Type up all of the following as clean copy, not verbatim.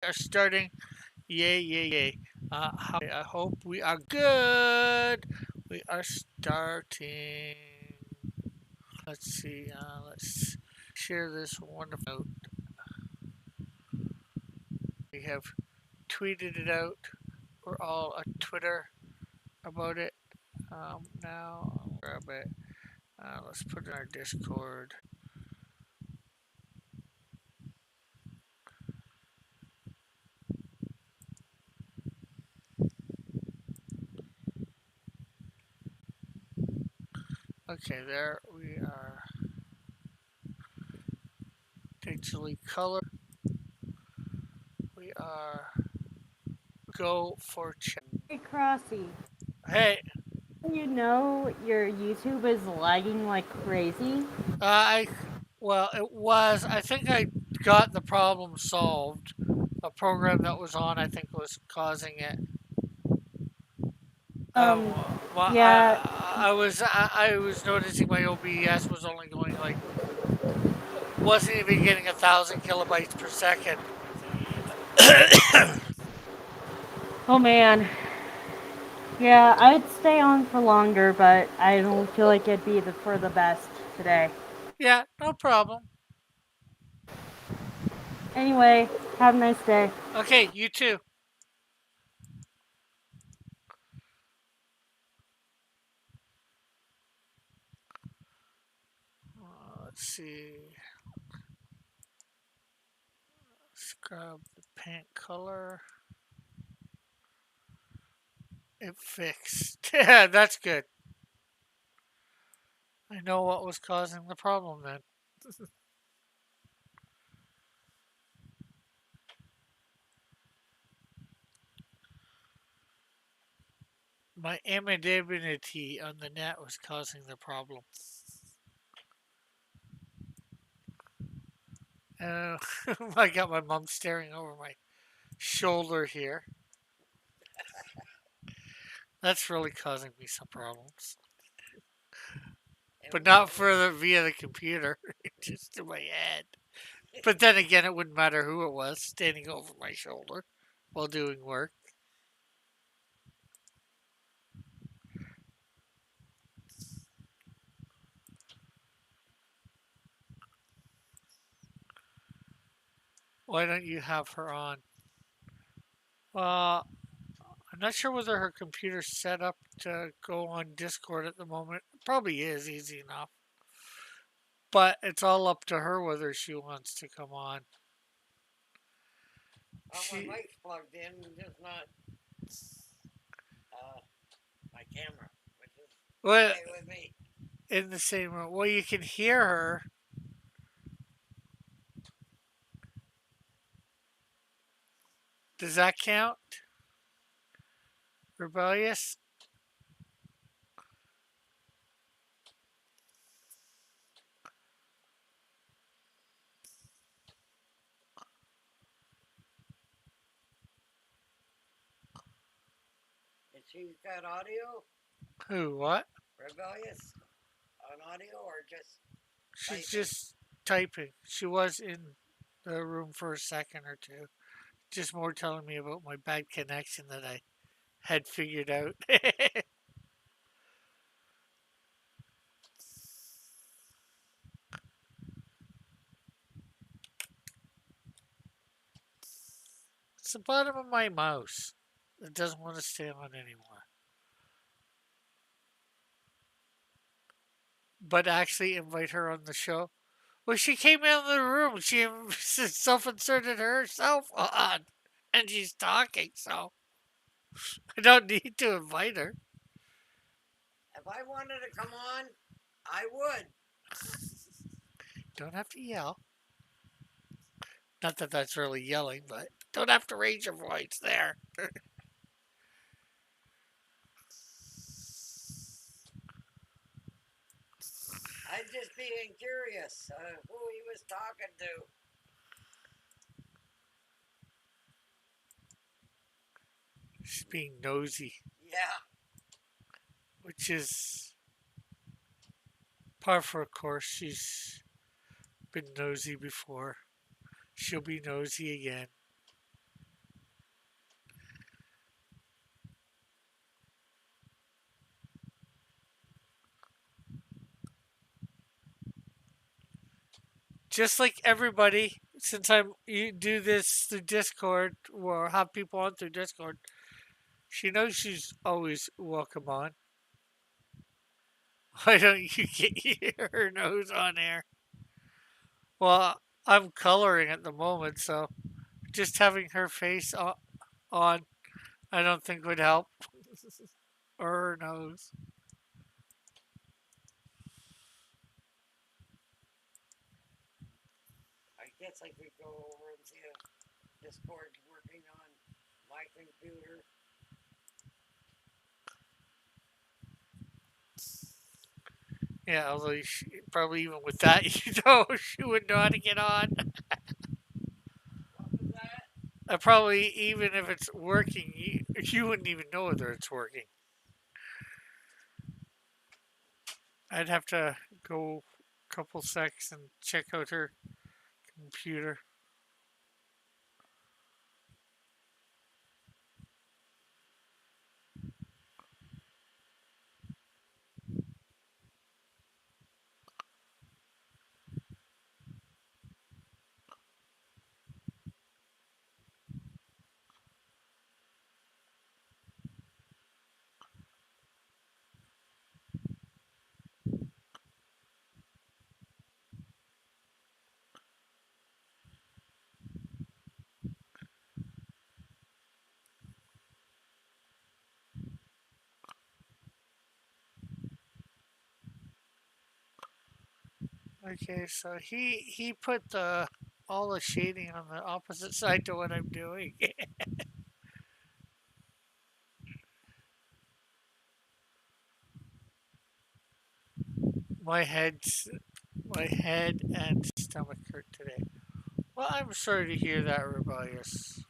are starting. Yay, yay, yay. I hope we are good. We are starting. Let's see. Let's share this wonderful note. We have tweeted it out. We're all on Twitter about it. Now, I'll grab it. Let's put it in our Discord. Okay, there we are. Digitally color. We are go for chat. Hey, Crossy, Hey, you know your YouTube is lagging like crazy? I well, it was. I think I got the problem solved. A program that was on, I think, was causing it. Um, Well, yeah, I was noticing my OBS was only going like wasn't even getting 1,000 kilobytes per second. oh man. Yeah, I'd stay on for longer, but I don't feel like it'd be for the best today. Yeah, no problem. Anyway, have a nice day. Okay, you too. Let's see. Let's grab the paint color. It fixed. Yeah, that's good. I know what was causing the problem then. My anonymity on the net was causing the problem. Uh, I got my mom staring over my shoulder here. That's really causing me some problems. But not for the via the computer, just in my head. But then again, it wouldn't matter who it was standing over my shoulder while doing work. Why don't you have her on? Uh, I'm not sure whether her computer's set up to go on Discord at the moment. It probably is easy enough. But it's all up to her whether she wants to come on. Well, my mic's plugged in, just not my camera, which is Well, okay with me. in the same room. Well, you can hear her. Does that count? Rebellious? And she's got audio, Who? What? rebellious, on audio, or just She's typing. just typing. She was in the room for a second or two. Just more telling me about my bad connection that I had figured out. It's the bottom of my mouse. It doesn't want to stay on anymore. But actually invite her on the show. Well, she came in the room. She self-inserted herself on, and she's talking. So I don't need to invite her. If I wanted to come on, I would. Don't have to yell. Not that that's really yelling, but don't have to raise your voice there. I'm just being curious who he was talking to. She's being nosy, Yeah. which is par for a course. She's been nosy before. She'll be nosy again. just like everybody, since you do this through Discord or have people on through Discord, she knows she's always welcome on. Why don't you get her nose on air? Well, I'm coloring at the moment, so just having her face on, I don't think would help. Or her nose. I guess I could go over and see if Discord's working on my computer. Yeah, although probably even with that, she wouldn't know how to get on. What was that? Probably even if it's working, you wouldn't even know whether it's working. I'd have to go a couple secs and check out her computer. Okay, so he put the all the shading on the opposite side to what I'm doing. my head's my head and stomach hurt today. Well, I'm sorry to hear that, Rebellious.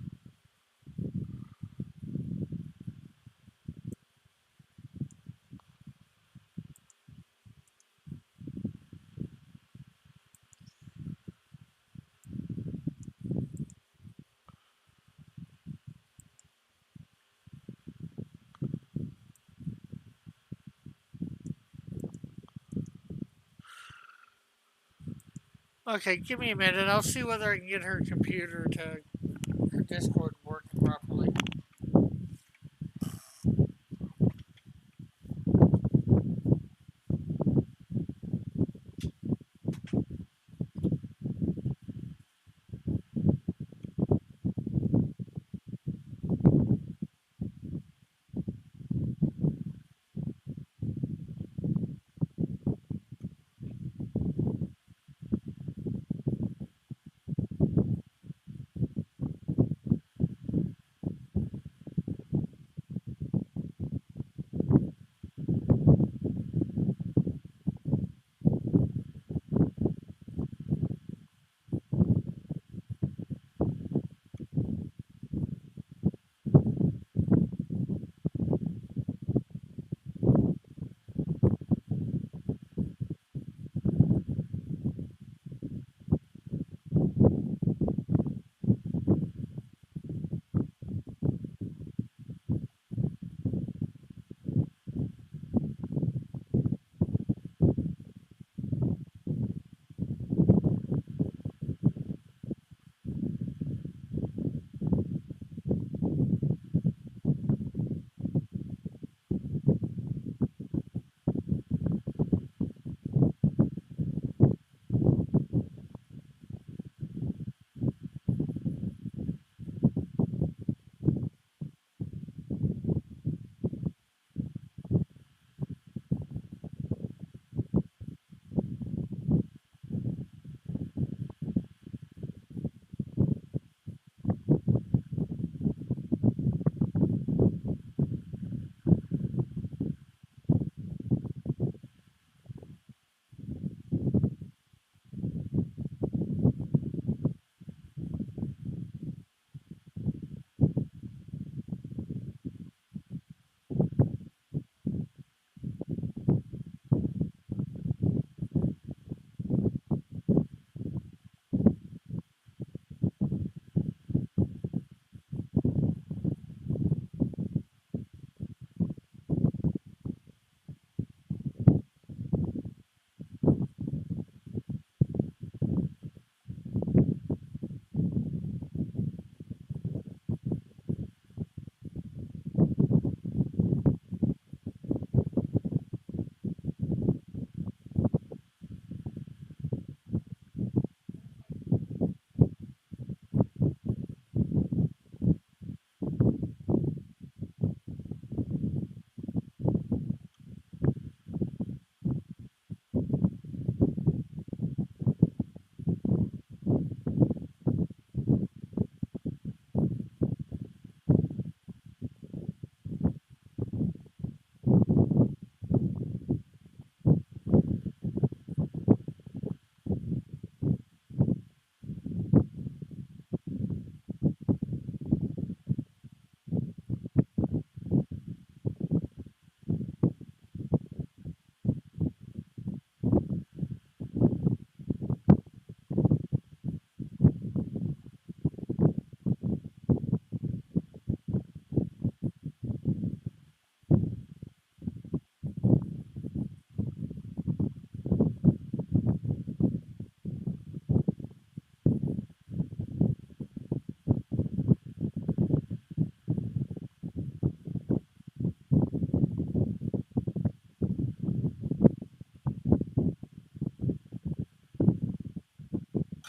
Okay, give me a minute. I'll see whether I can get her computer to her Discord working properly.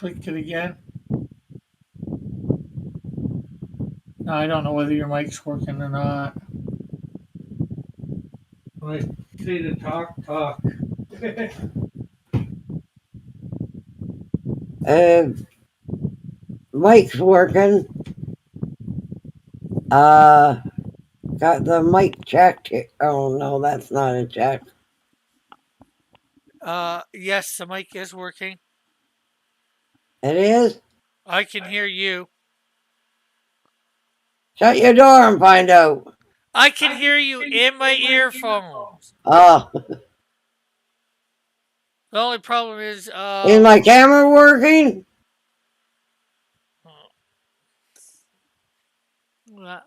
click it again. No, I don't know whether your mic's working or not. When I say to talk, talk. Mike's working. Got the mic checked. Oh no, that's not a check. Yes, the mic is working. It is? I can hear you. Shut your door and find out. I can hear you in my earphones. Oh, The only problem is, is my camera working? well,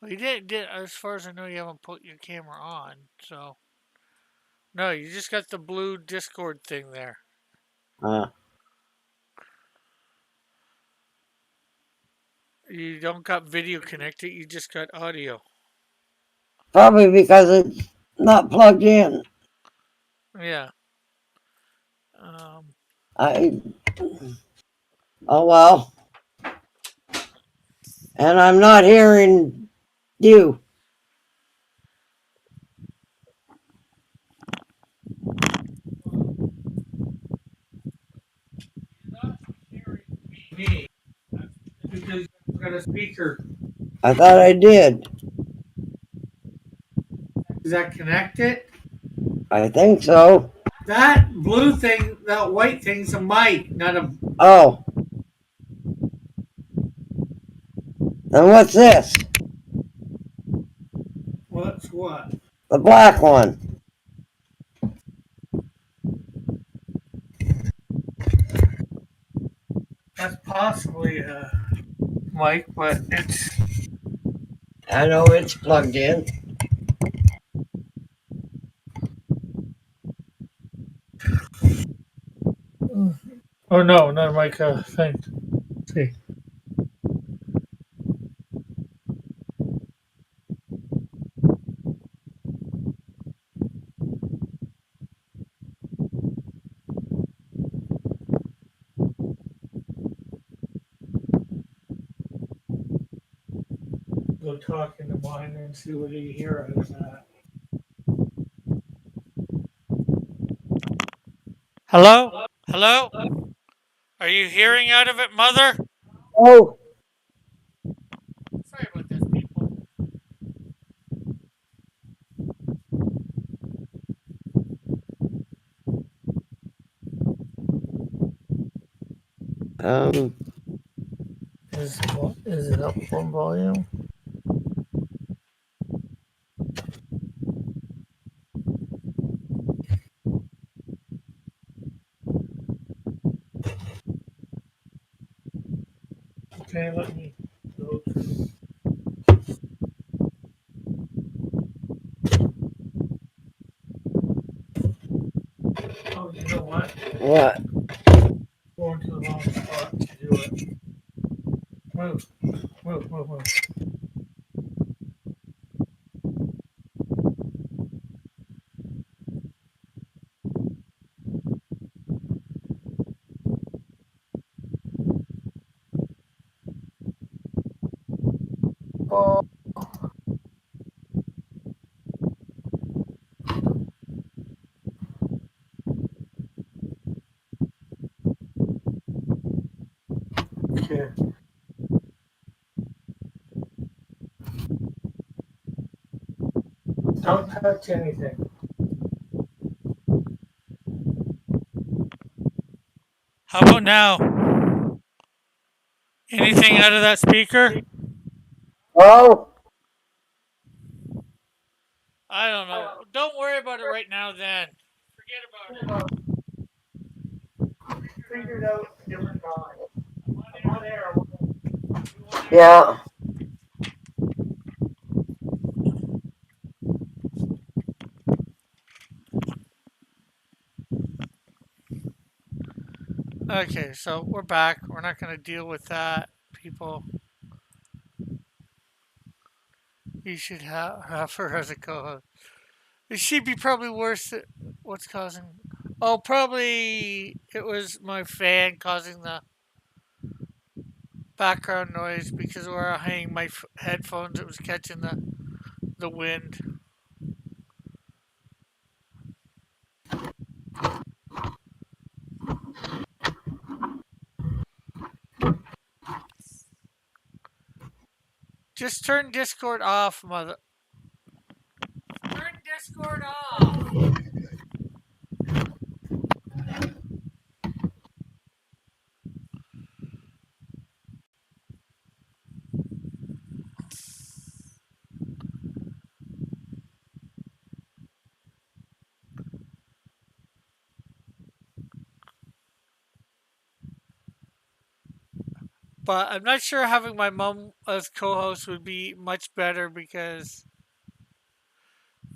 you did, as far as I know, you haven't put your camera on, so. No, you just got the blue Discord thing there. You don't got video connected, you just got audio. Probably because it's not plugged in. Yeah. I. Oh well. And I'm not hearing you. Not hearing me because you've got a speaker. I thought I did. Is that connected? I think so. That blue thing, that white thing's a mic, not a. Oh. Then what's this? What's what? The black one. That's possibly a mic, but it's. I know it's plugged in. Oh no, not a mic thing. Let's see. Go talk into mine and see what you hear out of that. Hello? Hello? Are you hearing out of it, Mother? Oh. Sorry about this, people. Um. Is it up on volume? Okay, let me go to. Oh, you know what? What? Going to the wrong spot to do it. Move, move. Oh. Okay. Don't touch anything. How about now? Anything out of that speaker? Oh. I don't know. Don't worry about it right now then. Forget about it. Figure it out a different time. I'm on air. Yeah. Okay, so we're back. We're not going to deal with that, people. You should have her as a co-host. She'd be probably worse at what's causing. Oh, probably it was my fan causing the background noise because where I hang my headphones, it was catching the wind. Just turn Discord off, mother. Turn Discord off. But I'm not sure having my mom as co-host would be much better because,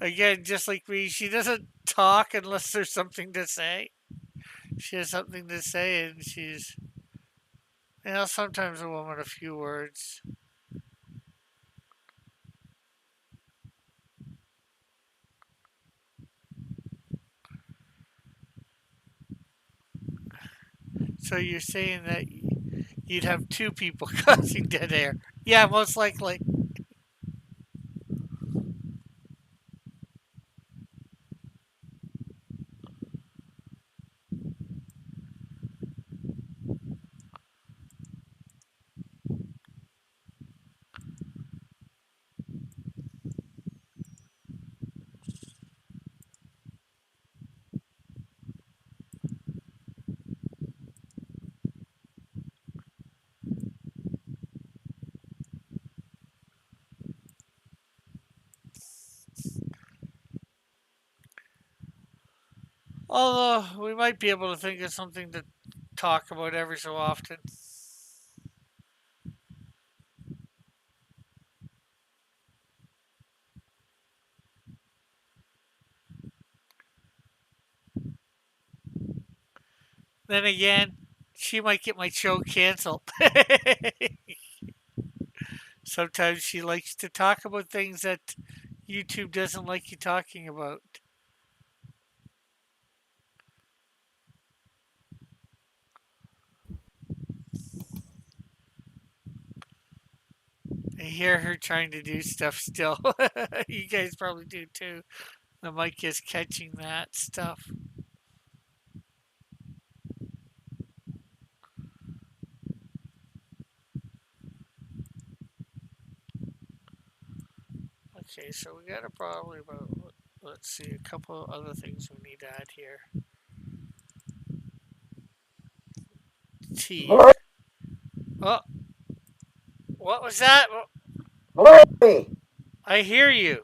again, just like me, she doesn't talk unless there's something to say. She has something to say, and she's, sometimes a woman of few words. So you're saying that you'd have two people causing dead air? Yeah, most likely. Although we might be able to think of something to talk about every so often. Then again, she might get my show canceled. Sometimes she likes to talk about things that YouTube doesn't like you talking about. I hear her trying to do stuff still. You guys probably do too. The mic is catching that stuff. Okay, so we got probably about, let's see, a couple other things we need to add here. Teeth. Oh, what was that? Blurry. I hear you.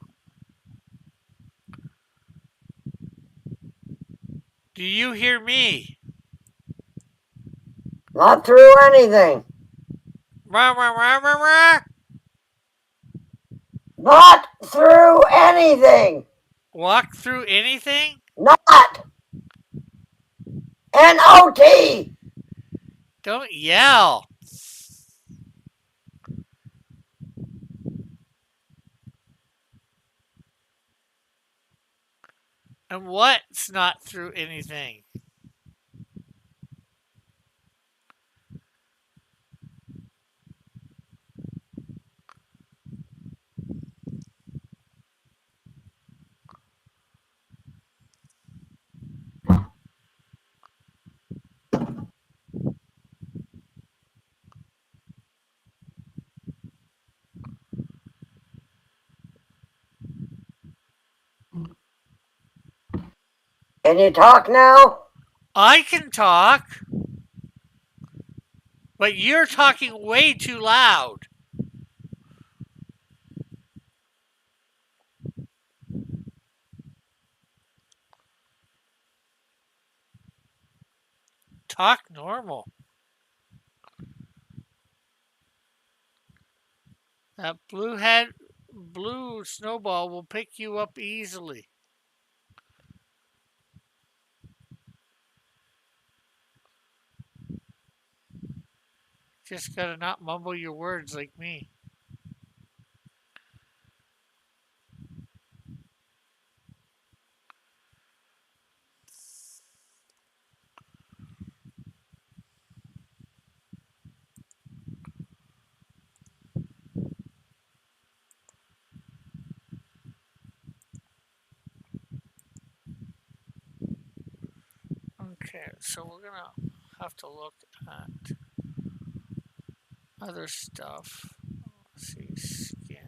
Do you hear me? Not through anything. Rah, rah, rah, rah, rah. Not through anything. Walk through anything? Not. N-O-T. Don't yell. And what's not through anything? Can you talk now? I can talk, but you're talking way too loud. Talk normal. That blue snowball will pick you up easily. Just gotta not mumble your words like me. Okay, so we're gonna have to look at other stuff. Let's see, skin.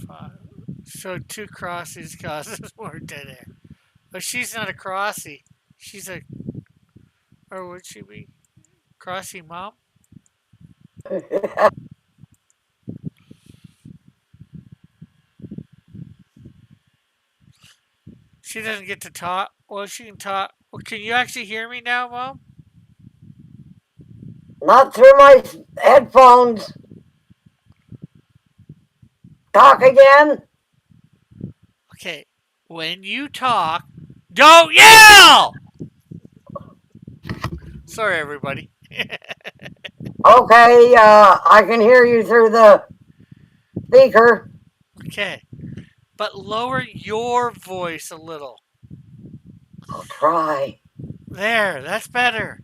Five. So two crosses causes more dead air. But she's not a crossy. She's a, or would she be? Crossy mom? She doesn't get to talk. Well, she can talk. Well, can you actually hear me now, mom? Not through my headphones. Talk again. Okay. When you talk, don't yell! Sorry, everybody. Okay, I can hear you through the speaker. Okay. But lower your voice a little. I'll try. There, that's better.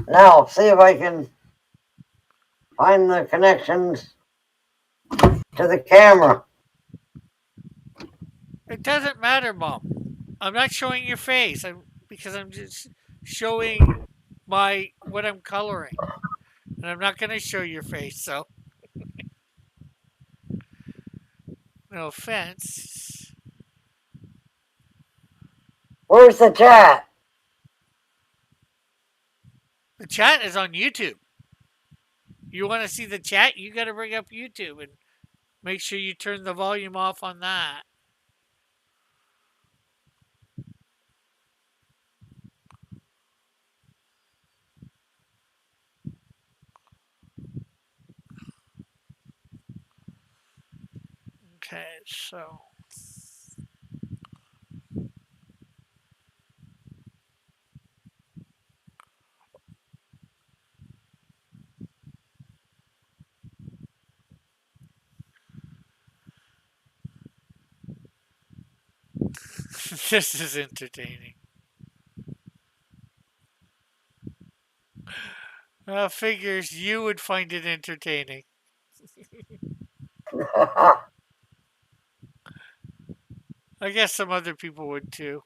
Now, see if I can find the connections to the camera. It doesn't matter, mom. I'm not showing your face. Because I'm just showing my what I'm coloring. And I'm not going to show your face, so no offense. Where's the chat? The chat is on YouTube. You want to see the chat? You got to bring up YouTube and make sure you turn the volume off on that. Okay, so this is entertaining. Figures you would find it entertaining. I guess some other people would too.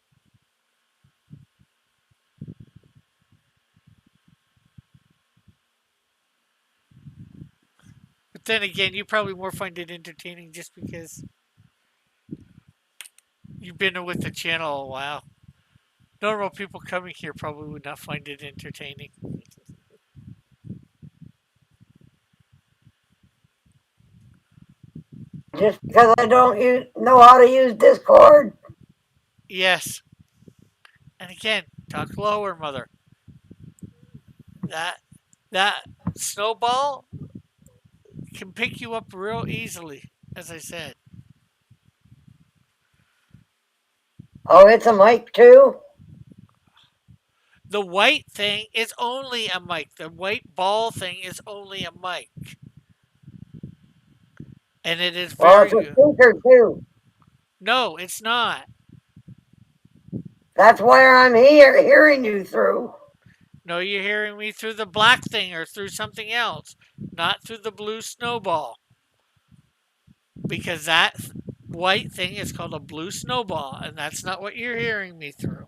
But then again, you probably more find it entertaining just because you've been with the channel a while. Normal people coming here probably would not find it entertaining. Just because I don't know how to use Discord? Yes. And again, talk lower, mother. That snowball can pick you up real easily, as I said. Oh, it's a mic too? The white thing is only a mic. The white ball thing is only a mic. And it is Well, very it's a good. speaker too. No, it's not. That's where I'm hearing you through. No, you're hearing me through the black thing or through something else, not through the blue snowball. Because that white thing is called a blue snowball, and that's not what you're hearing me through.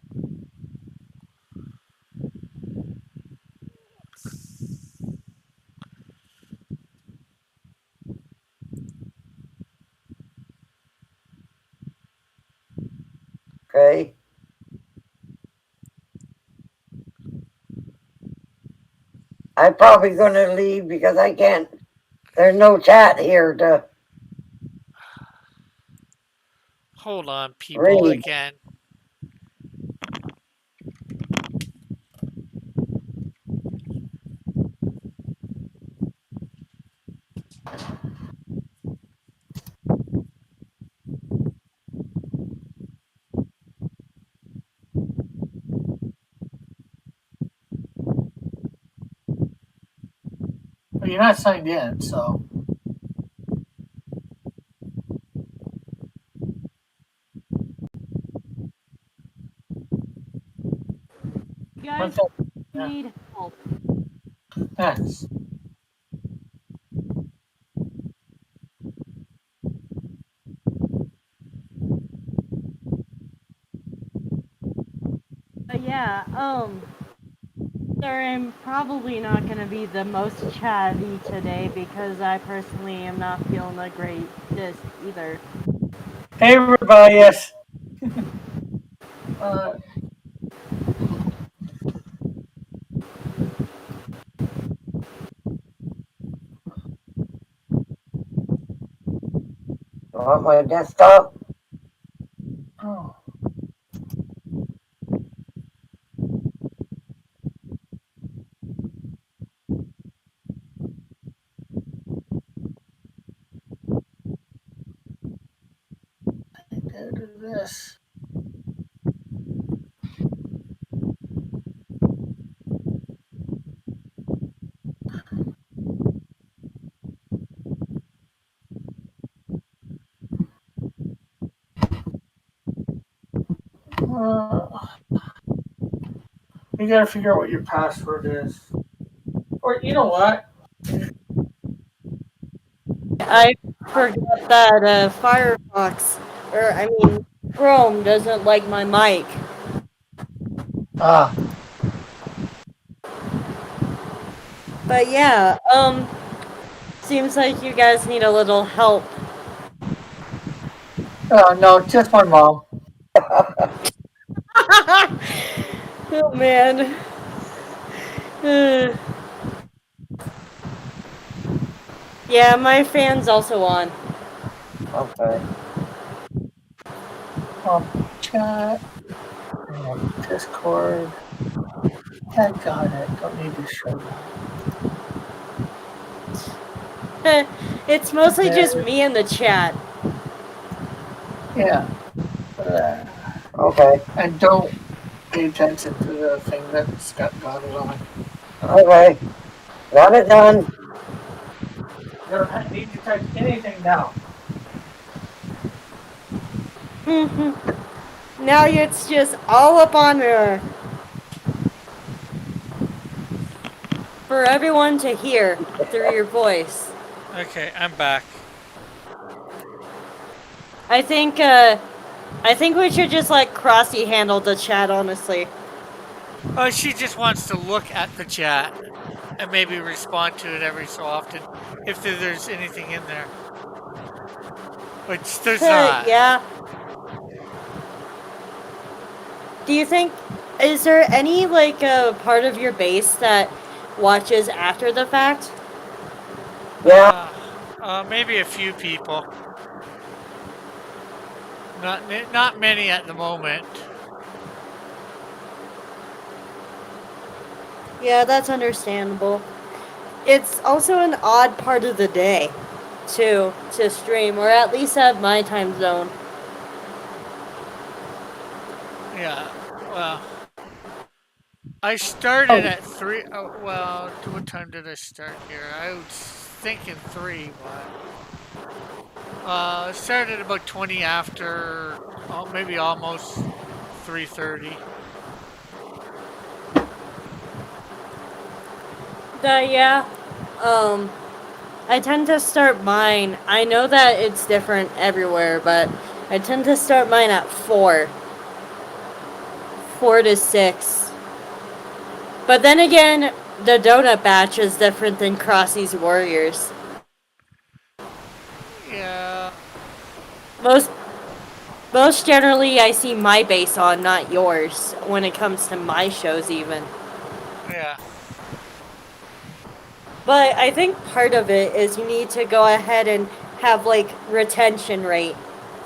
Okay. I'm probably going to leave because I can't. There's no chat here to Hold on, people, read. again. But you're not signed in, so. You guys Yeah. need help. Yes. But yeah, sorry, I'm probably not gonna be the most chatty today because I personally am not feeling the greatest either. Hey, everybody. Yes. uh, You want my desktop? oh. Go to this. You gotta figure out what your password is. Or you know what? I forgot that Firefox, or I mean Chrome, doesn't like my mic. Ah, But yeah, seems like you guys need a little help. no, just my mom. Oh man. Uh, yeah, my fan's also on. Okay. Chat. Discord. I got it. Don't need to show that. It's mostly just me in the chat. Yeah. Okay. And don't pay attention to the thing that Scott got it on. Okay. Got it done. You don't need to type anything down. Now it's just all up on there for everyone to hear through your voice. Okay, I'm back. I think we should just let Crossy handle the chat, honestly. Oh, she just wants to look at the chat and maybe respond to it every so often if there's anything in there. Which there's not. Yeah. Do you think, is there any like part of your base that watches after the fact? Yeah. Maybe a few people. Not many at the moment. Yeah, that's understandable. It's also an odd part of the day to stream, or at least at my time zone. Yeah, well, I started at 3. Oh, well, what time did I start here? I was thinking 3, but I started about 20 after, maybe almost 3:30. Yeah. I tend to start mine. I know that it's different everywhere, but I tend to start mine at 4. 4 to 6. But then again, the donut batch is different than Crossy's Warriors. Yeah. Most generally, I see my base on, not yours, when it comes to my shows even. Yeah. But I think part of it is you need to go ahead and have like retention rate,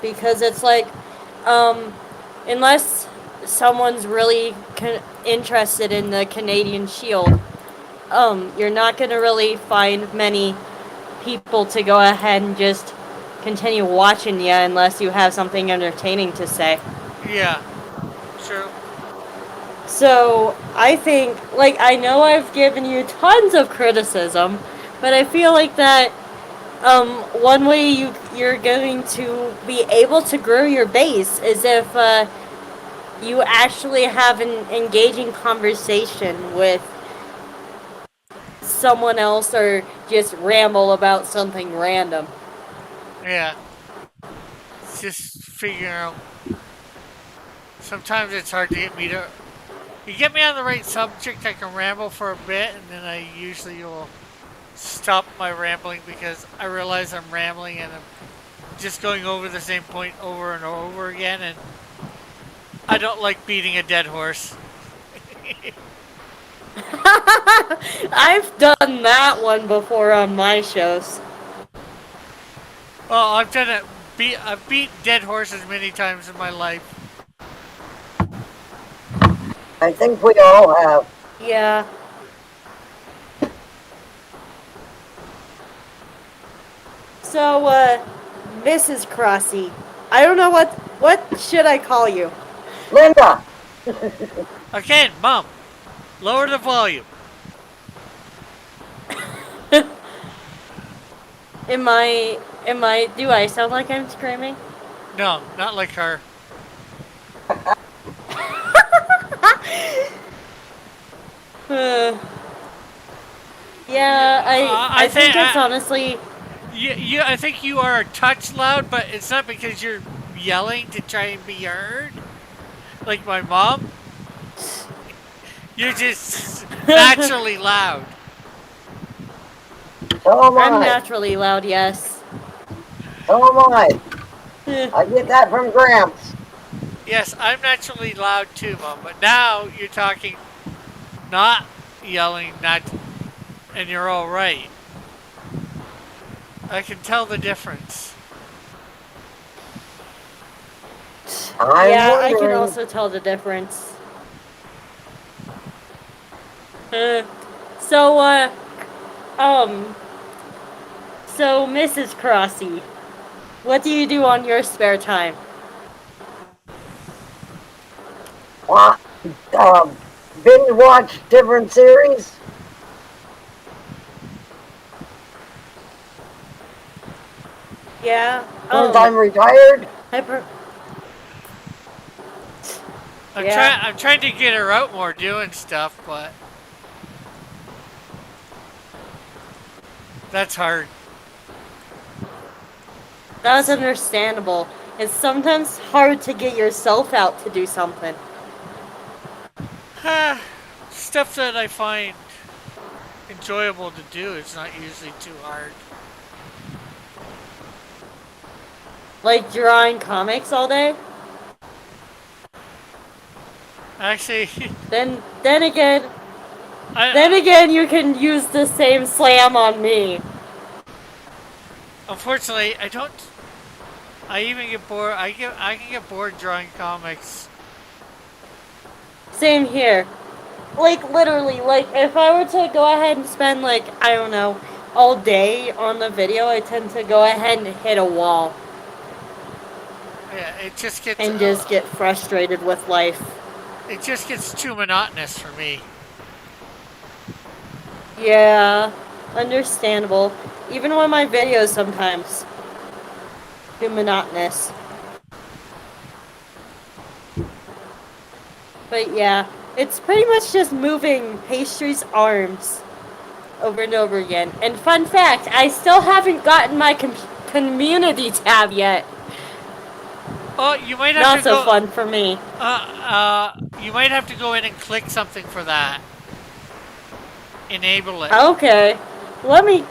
because it's like, unless someone's really interested in the Canadian Shield, you're not gonna really find many people to go ahead and just continue watching you unless you have something entertaining to say. Yeah. True. So I think, like, I know I've given you tons of criticism, But I feel like that one way you're going to be able to grow your base is if you actually have an engaging conversation with someone else or just ramble about something random. Yeah. It's just figuring out. Sometimes it's hard to get me to. You get me on the right subject, I can ramble for a bit, and then I usually will stop my rambling because I realize I'm rambling and I'm just going over the same point over and over again, and I don't like beating a dead horse. I've done that one before on my shows. Well, I've done it. I've beat dead horses many times in my life. I think we all have. Yeah. So, Mrs. Crossy, I don't know what should I call you? Linda! Again, Mom, lower the volume. Do I sound like I'm screaming? No, not like her. Yeah, I think it's I- honestly, I think you are a touch loud, but it's not because you're yelling to try and be heard. Like my mom. You're just naturally loud. So am I'm I. naturally loud, yes. So am I. I get that from Gramps. Yes, I'm naturally loud too, Mom. But now you're talking, not yelling, and you're all right. I can tell the difference. Yeah, I can wondering. also tell the difference. So, so Mrs. Crossy, what do you do on your spare time? Binge watch different series. Yeah. Since I'm retired. I'm trying to get her out more doing stuff, but that's hard. That's understandable. It's sometimes hard to get yourself out to do something. Stuff that I find enjoyable to do is not usually too hard. Like drawing comics all day? Actually, Then again, I, you can use the same slam on me. unfortunately, I don't. I even get bored. I can get bored drawing comics. Same here. Like literally, like if I were to go ahead and spend like, I don't know, all day on the video, I tend to go ahead and hit a wall Yeah, it just gets. and just get frustrated with life. It just gets too monotonous for me. Yeah, understandable. Even when my videos sometimes get monotonous. But yeah, it's pretty much just moving Pastry's arms over and over again. And fun fact, I still haven't gotten my community tab yet. Oh, you might have Not to so go. fun for me. You might have to go in and click something for that. Enable it. Okay, let me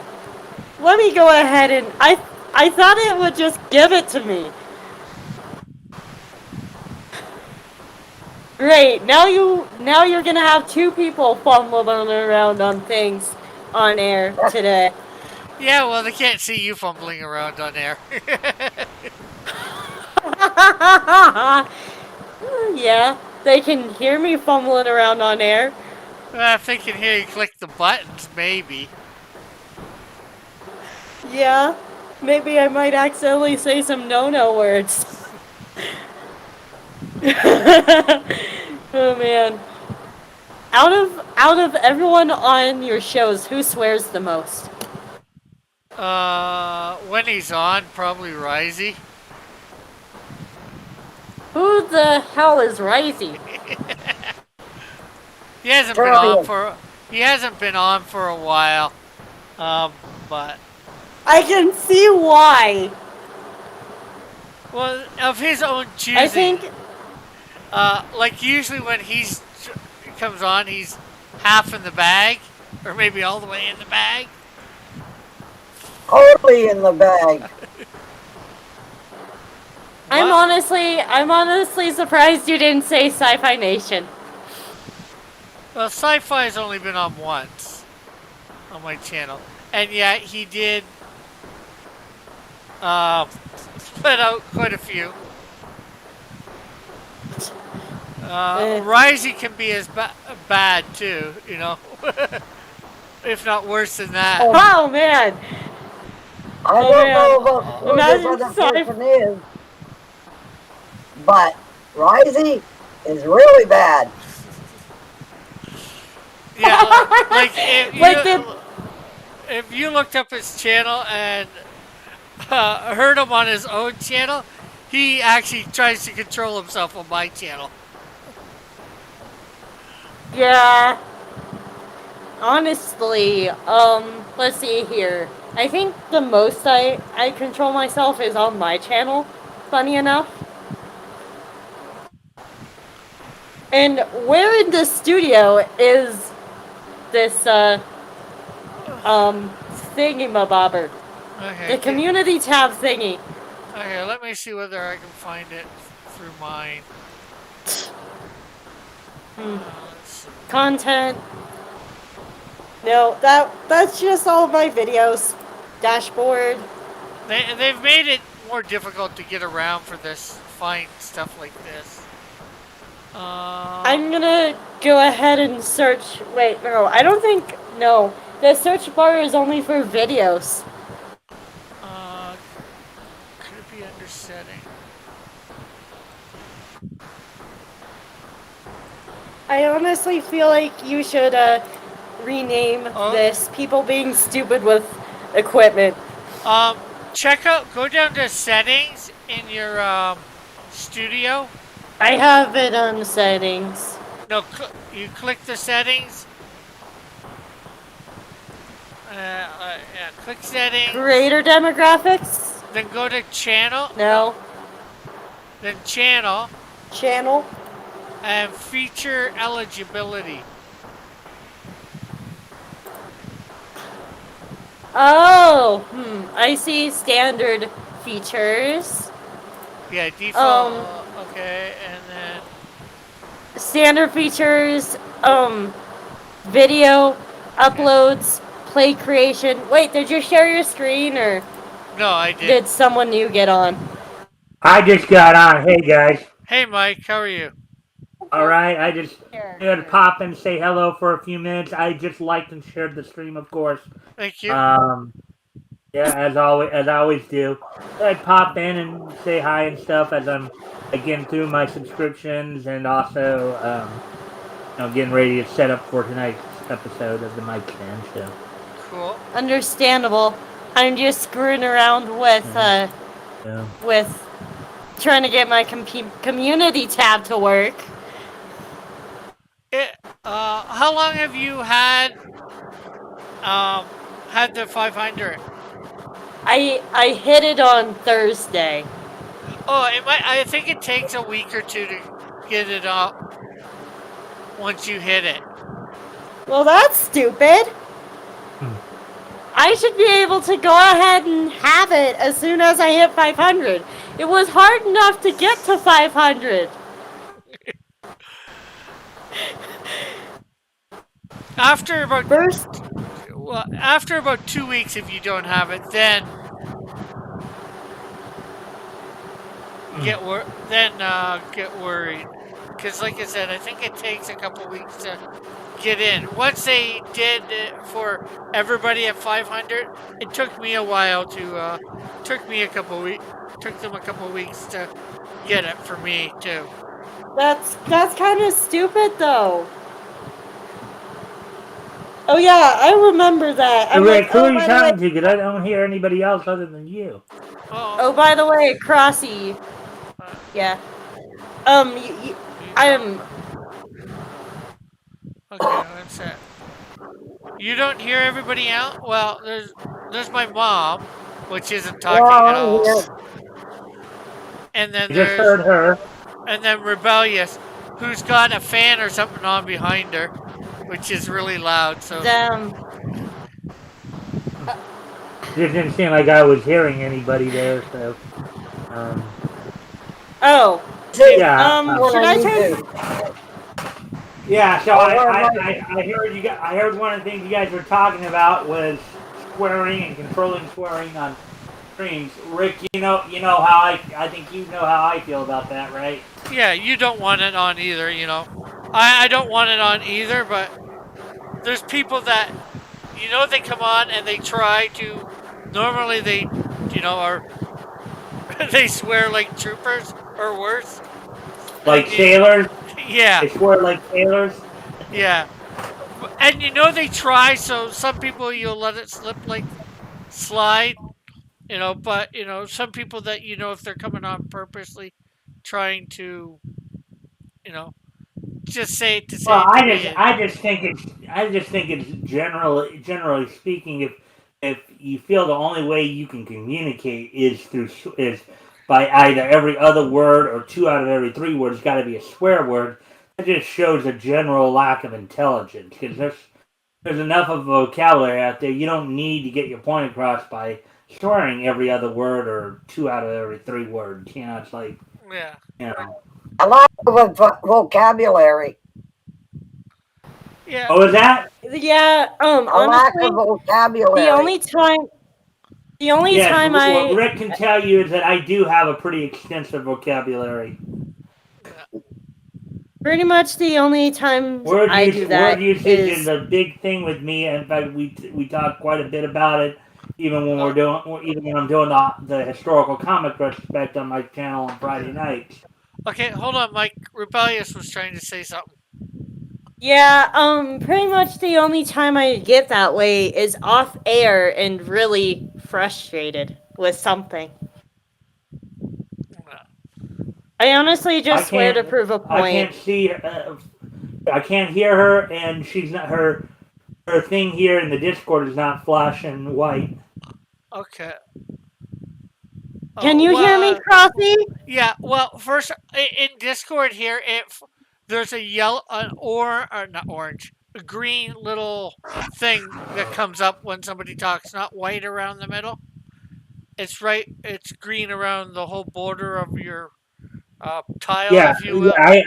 go ahead and I thought it would just give it to me. Great. Now you're gonna have two people fumbling around on things on air today. Yeah, well, they can't see you fumbling around on air. Yeah, they can hear me fumbling around on air. If they can hear you click the buttons, maybe. Yeah, maybe I might accidentally say some no-no words. Oh man. Out of everyone on your shows, who swears the most? When he's on, probably Risey. Who the hell is Risey? He hasn't been on Brilliant. for he hasn't been on for a while. But I can see why. well, of his own choosing. I think Like usually when he comes on, he's half in the bag, or maybe all the way in the bag. Totally in the bag. I'm What? honestly surprised you didn't say Sci-Fi Nation. Well, Sci-Fi's only been on once on my channel, and yet he did put out quite a few. Risey can be as bad too, you know, if not worse than that. Oh man. I Oh, don't man. know about who this Imagine other person is, but Risey is really bad. Yeah, like if you, Like the if you looked up his channel and heard him on his own channel, he actually tries to control himself on my channel. yeah. Honestly, let's see here. I think the most I control myself is on my channel, funny enough. And where in the studio is this thingy-mabobber? Okay. The community tab thingy. Okay, let me see whether I can find it through mine. Let's see. Content. No, that's just all of my videos. Dashboard. They've made it more difficult to get around for this, find stuff like this. I'm gonna go ahead and search. Wait, no, I don't think. No, the search bar is only for videos. Could it be under setting? I honestly feel like you should rename this "People Being Stupid with Equipment." Go down to settings in your studio. I have it on settings. No, you click the settings. Yeah, click settings. Creator demographics? Then go to channel. No. Then channel. Channel. And feature eligibility. Oh, I see standard features. Yeah, default. Okay, and then standard features, video uploads, play creation. Wait, did you share your screen or no, I did. Did someone new get on? I just got on. Hey guys. Hey Mike, how are you? All right, I just had to pop and say hello for a few minutes. I just liked and shared the stream, of course. Thank you. Yeah, as I always do. I'd pop in and say hi and stuff as I'm again through my subscriptions and also getting ready to set up for tonight's episode of the Mike Stand Show. Cool. Understandable. I'm just screwing around with trying to get my community tab to work. How long have you had the 500? I hit it on Thursday. Oh, I think it takes a week or two to get it up once you hit it. Well, that's stupid. I should be able to go ahead and have it as soon as I hit 500. It was hard enough to get to 500. After about 2 weeks, if you don't have it, then get worried. Because, like I said, I think it takes a couple weeks to get in. Once they did it for everybody at 500, it took me a while to. Took them a couple weeks to get it for me too. That's kind of stupid though. Oh yeah, I remember that. I'm Rick, like, who oh, are you by the way, talking to? Because I don't hear anybody else other than you. oh, by the way, Crossy. uh, Yeah. you I'm. don't- okay, one sec. You don't hear everybody out? Well, there's my mom, which isn't talking at Well, all, here, and then I just heard her. Rebellious, who's got a fan or something on behind her, which is really loud. So Them. It didn't seem like I was hearing anybody there, so. Oh. Yeah. Should I turn? Yeah, so Oh, where am I heard you. I heard one of the things you guys were talking about was swearing and controlling swearing on streams. Rick, you know how I think you know how I feel about that, right? yeah, you don't want it on either. I don't want it on either. But there's people that they come on and they try to. Normally they are they swear like troopers or worse. Like And sailors, yeah, they swear like sailors. yeah. And they try, so some people you'll let it slip like slide, but some people that if they're coming on purposely trying to, you know, just say it to say Well, it to be it. I just think it's generally speaking, if you feel the only way you can communicate is by either every other word or 2 out of every 3 words got to be a swear word, that just shows a general lack of intelligence. Because there's enough of vocabulary out there. You don't need to get your point across by swearing every other word or 2 out of every 3 words. It's like Yeah. a lot of vocabulary. Yeah. What was that? Yeah. A lack Honestly, of vocabulary. the only time Yes, time what I Rick can tell you is that I do have a pretty extensive vocabulary. pretty much the only time I do that word usage is is a big thing with me. In fact, we talk quite a bit about it, even when I'm doing the historical comic retrospect on my channel on Friday nights. Okay, hold on, Mike. Rebellious was trying to say something. yeah. Pretty much the only time I get that way is off air and really frustrated with something. I honestly just swear to prove a point. I can't see. I can't hear her, and she's not her thing here in the Discord is not flashing white. Okay. Can you hear me, Crossy? Yeah. Well, first in Discord here, there's a yellow, or not orange, a green little thing that comes up when somebody talks. Not white around the middle. It's green around the whole border of your tile, Yeah, if you will. I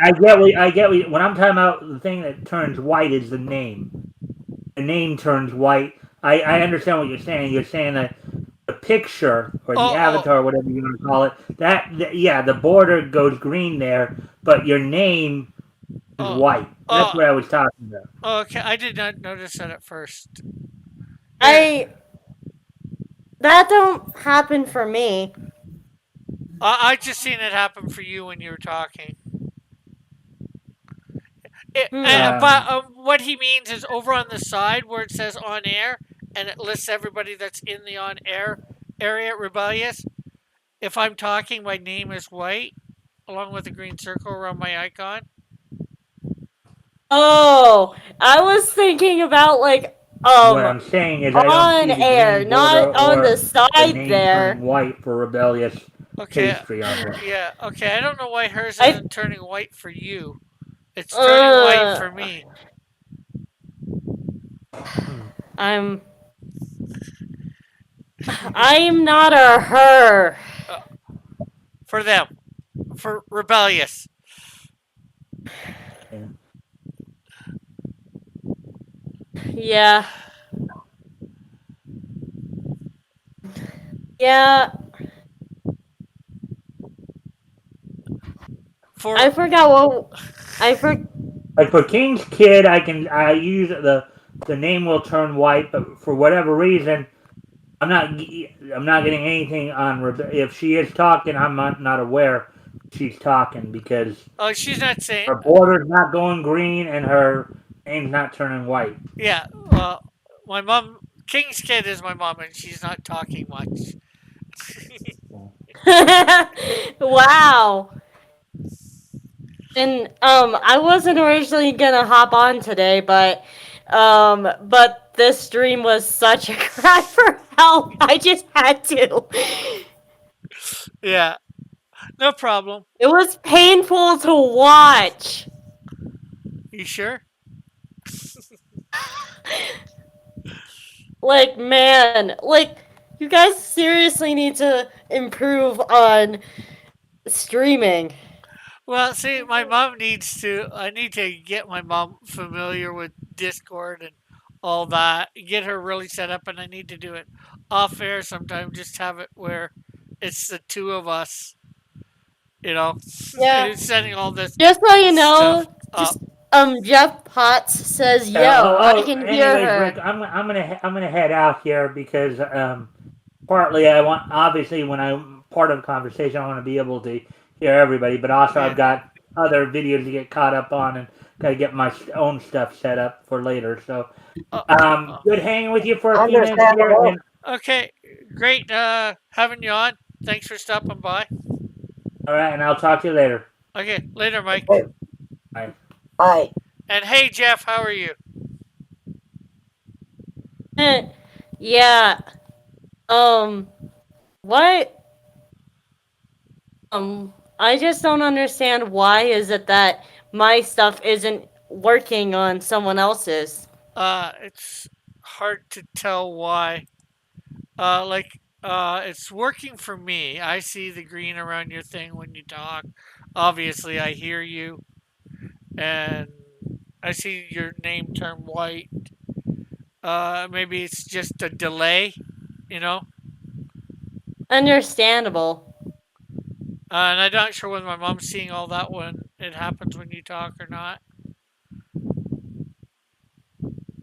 get when I'm talking about the thing that turns white is the name. The name turns white. I understand what you're saying. You're saying that the picture or the avatar, whatever you want to call it, the border goes green there, but your name is white. That's what I was talking about. Okay, I did not notice that at first. That don't happen for me. I just seen it happen for you when you were talking. But what he means is over on the side where it says on air and it lists everybody that's in the on air area, Rebellious. If I'm talking, my name is white along with a green circle around my icon. Oh, I was thinking about like what I'm saying is I don't on see the air, green not border on the or side the name there. turning white for rebellious pastry on it. Yeah, okay. I don't know why hers isn't turning white for you. It's turning white for me. I'm not a her. For them. For Rebellious. Yeah. Yeah. I forgot what Like for King's Kid, I use the name will turn white, but for whatever reason, I'm not getting anything on if she is talking. I'm not aware she's talking because she's not saying her border's not going green and her name's not turning white. Yeah. Well, my mom, King's Kid is my mom, and she's not talking much. Wow. And I wasn't originally gonna hop on today, but this stream was such a cry for help. I just had to. Yeah, no problem. It was painful to watch. You sure? Like, man, like, you guys seriously need to improve on streaming. Well, see, my mom needs to. I need to get my mom familiar with Discord and all that. Get her really set up, and I need to do it off air sometime. Just have it where it's the two of us. You know, Yeah. setting all this Just so you know, stuff up. just Jeff Potts says, "Yo, I can hear anyways, her." Rick, I'm gonna head out here because partly I want, obviously when I'm part of a conversation I want to be able to hear everybody, but also Yeah. I've got other videos to get caught up on and got to get my own stuff set up for later. So good hanging with you for a few minutes here. Understandable. And, Okay, great having you on. Thanks for stopping by. all right, and I'll talk to you later. Okay, later, Mike. Okay. Bye. Bye. And hey, Jeff, how are you? Yeah. What? I just don't understand why is it that my stuff isn't working on someone else's. It's hard to tell why. It's working for me. I see the green around your thing when you talk. Obviously, I hear you, and I see your name turn white. Maybe it's just a delay, you know. Understandable. And I'm not sure whether my mom's seeing all that when it happens when you talk or not.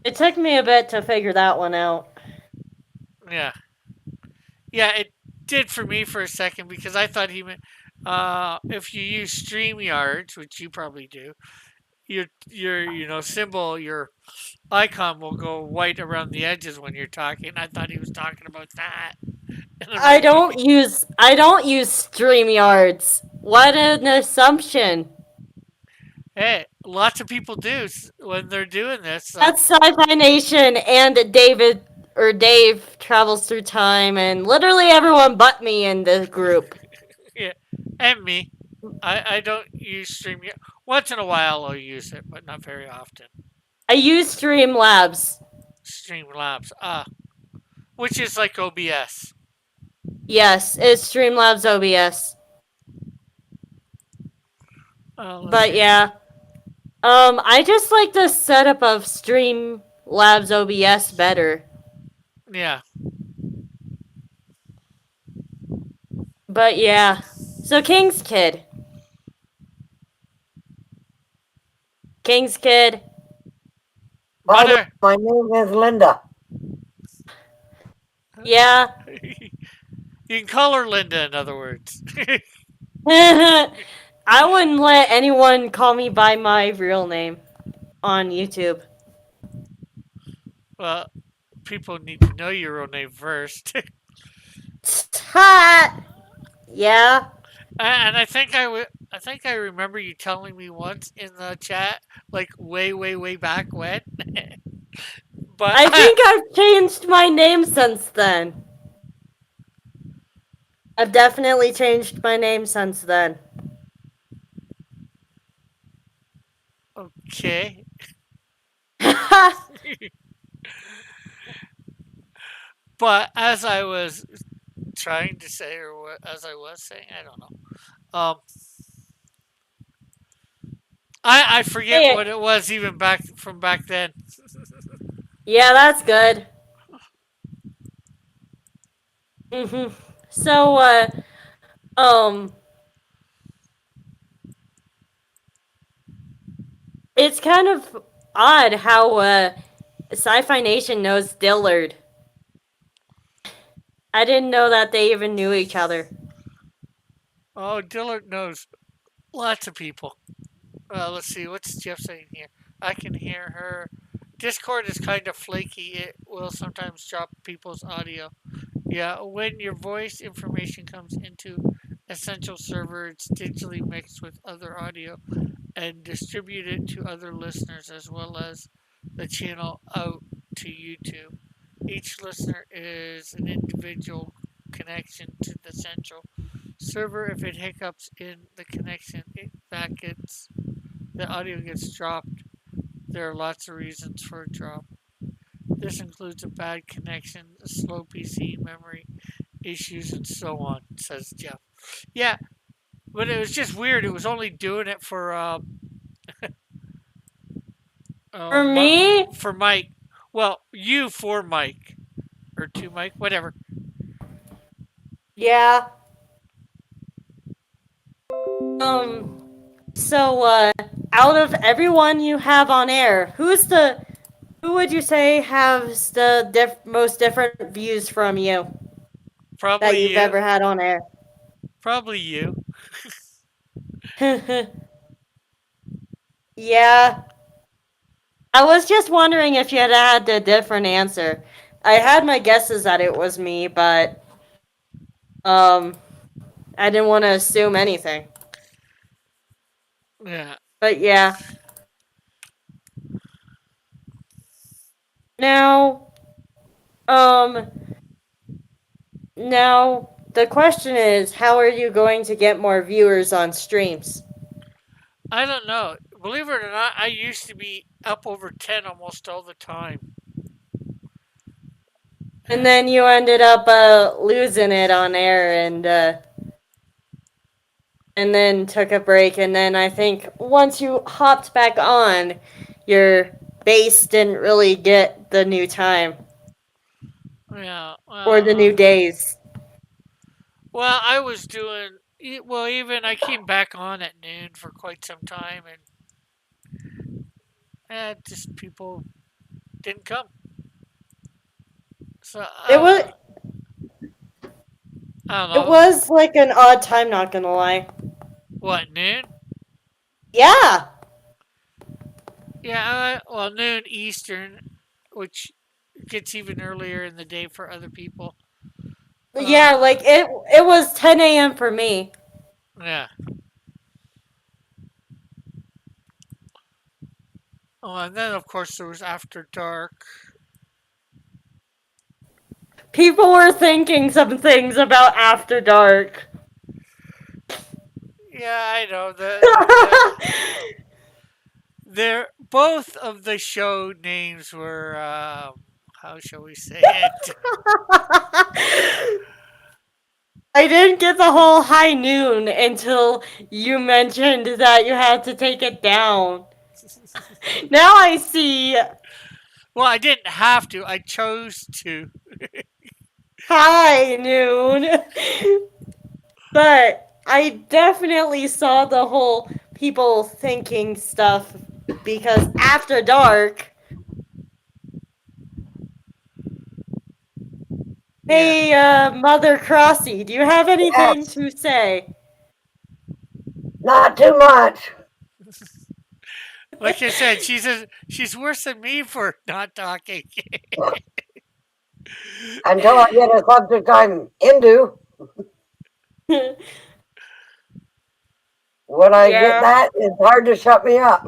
It took me a bit to figure that one out. Yeah, yeah, it did for me for a second because I thought he meant if you use StreamYards, which you probably do, your symbol, your icon will go white around the edges when you're talking. I thought he was talking about that. I don't use StreamYards. What an assumption. Hey, lots of people do when they're doing this. So. That's Sci-Fi Nation and Dave travels through time and literally everyone but me in the group. Yeah, and me. I don't use StreamYards. Once in a while I'll use it, but not very often. I use Streamlabs. Streamlabs, which is like OBS. Yes, it's Streamlabs OBS. But yeah. I just like the setup of Streamlabs OBS better. Yeah. But yeah. So King's Kid. Mother. My name is Linda. Yeah. You can call her Linda, in other words. I wouldn't let anyone call me by my real name on YouTube. Well, people need to know your real name first. Yeah. And I think I remember you telling me once in the chat, like way back when. But I think I've changed my name since then. I've definitely changed my name since then. Okay. But as I was trying to say, or as I was saying, I don't know. I forget Hey. what it was even back then. Yeah, that's good. So, it's kind of odd how, Sci-Fi Nation knows Dillard. I didn't know that they even knew each other. Oh, Dillard knows lots of people. Let's see, what's Jeff saying here? I can hear her. Discord is kind of flaky. It will sometimes drop people's audio. Yeah, when your voice information comes into Essential Server, it's digitally mixed with other audio and distributed to other listeners as well as the channel out to YouTube. Each listener is an individual connection to the central server. If it hiccups in the connection, the audio gets dropped. There are lots of reasons for a drop. This includes a bad connection, a slow PC, memory issues, and so on, says Jeff. Yeah, but it was just weird. It was only doing it For me, for Mike. Well, you for Mike. Or to Mike, whatever. yeah. So, out of everyone you have on air, who would you say has the most different views from you that Probably you've you. ever had on air? Probably you. Yeah. I was just wondering if you had a different answer. I had my guesses that it was me, but I didn't want to assume anything. Yeah. But yeah. Now, now the question is, how are you going to get more viewers on streams? I don't know. Believe it or not, I used to be up over 10 almost all the time. And then you ended up losing it on air and then took a break, and then I think once you hopped back on, your base didn't really get the new time Yeah. or the new days. Well, I was doing. Well, even I came back on at noon for quite some time, and just people didn't come. So It was I don't it know. was like an odd time, not gonna lie. What, noon? Yeah. Yeah, well, noon Eastern, which gets even earlier in the day for other people. Yeah, like it was 10 a.m. for me. Yeah. Oh, and then of course there was After Dark. People were thinking some things about After Dark. Yeah, I know they're both of the show names were how shall we say it? I didn't get the whole high noon until you mentioned that you had to take it down. Now I see Well, I didn't have to. I chose to. high noon. But I definitely saw the whole people thinking stuff because After Dark. Hey, Mother Crossy, do you have anything Yes. to say? Not too much. Like I said, she's worse than me for not talking. Until I get a subject I'm into. When I Yeah. get that, it's hard to shut me up.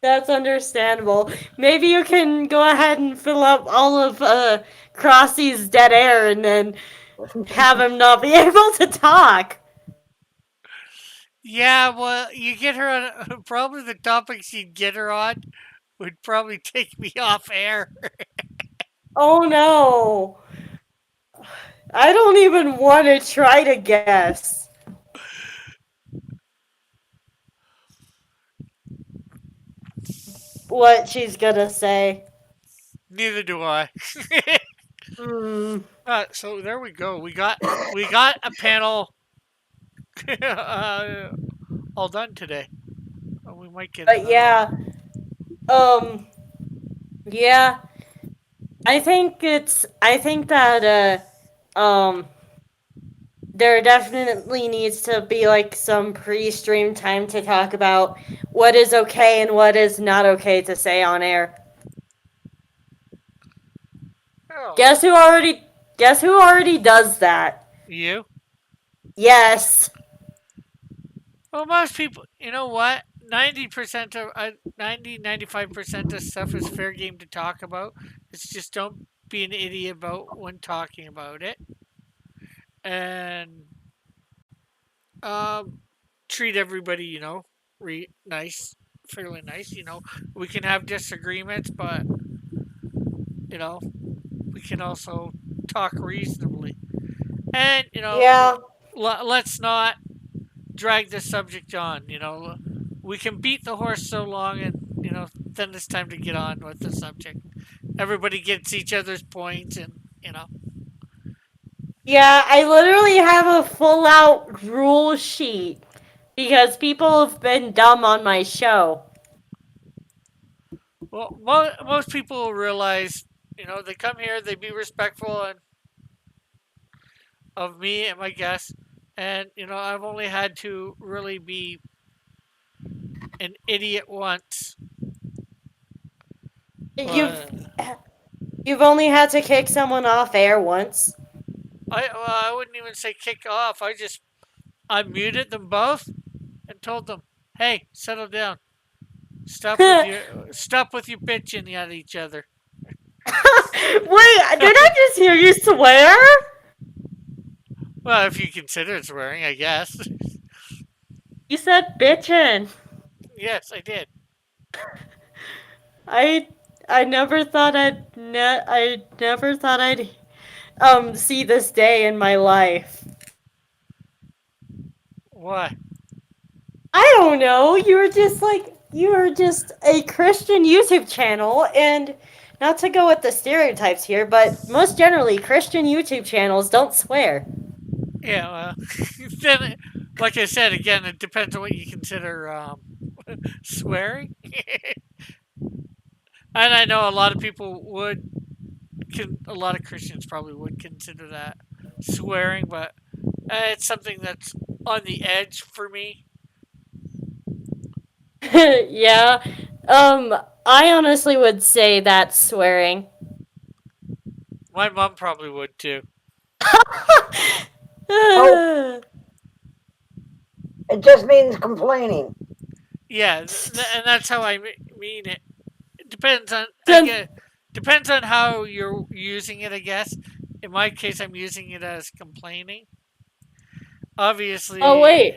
That's understandable. Maybe you can go ahead and fill up all of Crossy's dead air and then have him not be able to talk. Yeah, well, you get her on probably the topics you'd get her on would probably take me off air. Oh no. I don't even want to try to guess what she's gonna say. Neither do I. Hmm. So there we go. We got a panel all done today. We might get. But another yeah, one. yeah. I think that there definitely needs to be like some pre-stream time to talk about what is okay and what is not okay to say on air. Oh, Guess who already does that? you? Yes. Well, most people, you know what? 90% of 95% of stuff is fair game to talk about. It's just don't be an idiot about when talking about it, and um, treat everybody, nice, fairly nice. We can have disagreements, but you know, we can also talk reasonably, and Yeah. let's not drag the subject on. We can beat the horse so long, and then it's time to get on with the subject. Everybody gets each other's points, and Yeah, I literally have a full out rule sheet because people have been dumb on my show. well, most people will realize, they come here, they be respectful of me and my guests, and I've only had to really be an idiot once. You've But you've only had to kick someone off air once. I wouldn't even say kick off. I muted them both and told them, "Hey, settle down. Stop with your bitching at each other." Wait, did I just hear you swear? Well, if you consider it swearing, I guess. You said bitchin'. Yes, I did. I never thought I never thought I'd see this day in my life. Why? I don't know. You were just a Christian YouTube channel, and not to go with the stereotypes here, but most generally Christian YouTube channels don't swear. Yeah, well, then, like I said, again, it depends on what you consider swearing. And I know a lot of people a lot of Christians probably would consider that swearing, but it's something that's on the edge for me. Yeah. I honestly would say that's swearing. My mom probably would too. It just means complaining. Yeah, and that's how I mean it. It depends on Then- depends on how you're using it, I guess. In my case, I'm using it as complaining. Obviously. Oh wait.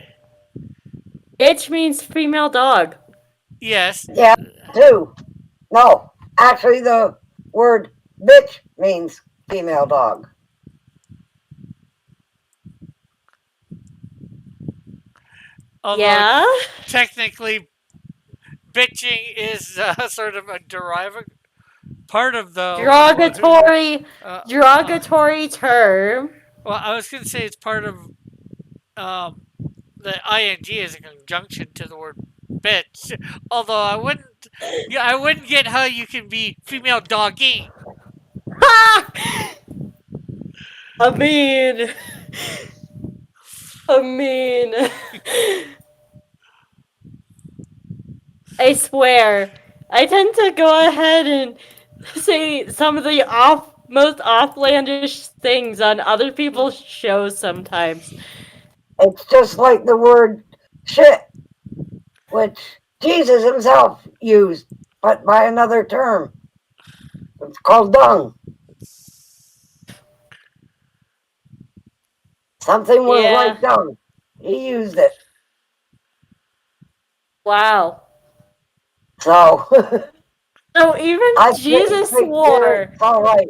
Bitch means female dog. Yes. Yeah, too. No, actually, the word bitch means female dog. Although Yeah. technically, bitching is sort of a derived part of the derogatory term. Well, I was going to say it's part of the ing is a conjunction to the word bitch. Although I wouldn't get how you can be female doggy. I mean, I swear, I tend to go ahead and say some of the most offlandish things on other people's shows sometimes. It's just like the word shit, which Jesus himself used, but by another term. It's called dung. Something was Yeah. like dung. He used it. Wow. So So even I Jesus think swore. it's all right.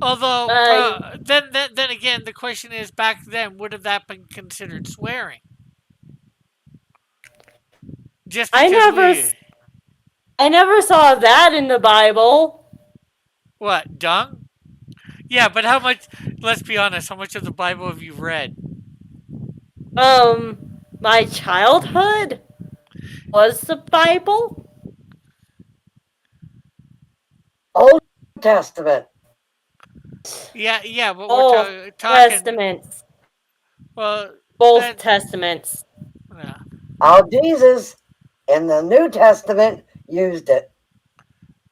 Although then again, the question is, back then, would have that been considered swearing? Just because I never saw that in the Bible. what, dung? Yeah, but how much? Let's be honest. How much of the Bible have you read? My childhood was the Bible. Old Testament. Yeah, but we're Both talking. testaments. Well, Both then, testaments. yeah. How Jesus in the New Testament used it.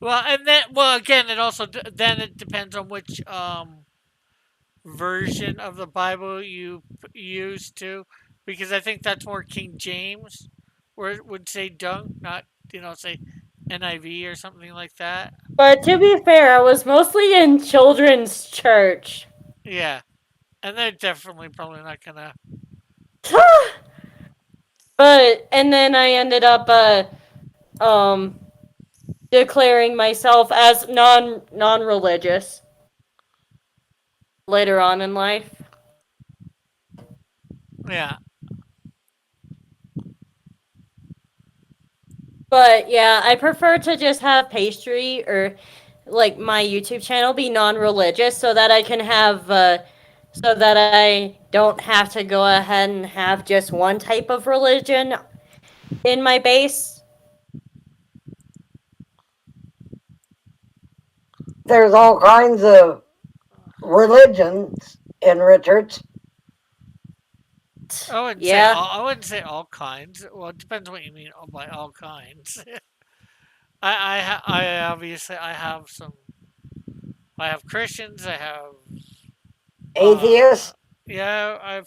Well, and then, well, again, it also then it depends on which version of the Bible you use too, because I think that's more King James, where it would say "dunk," not say NIV or something like that. But to be fair, I was mostly in children's church. Yeah, and they're definitely probably not gonna. And then I ended up um declaring myself as non-religious later on in life. Yeah, But yeah, I prefer to just have pastry or like my YouTube channel be non-religious so that I can have so that I don't have to go ahead and have just one type of religion in my base. There's all kinds of religions in Richards. Yeah. I wouldn't say all kinds. Well, it depends what you mean by all kinds. I obviously I have some. I have Christians. I have Atheists, yeah.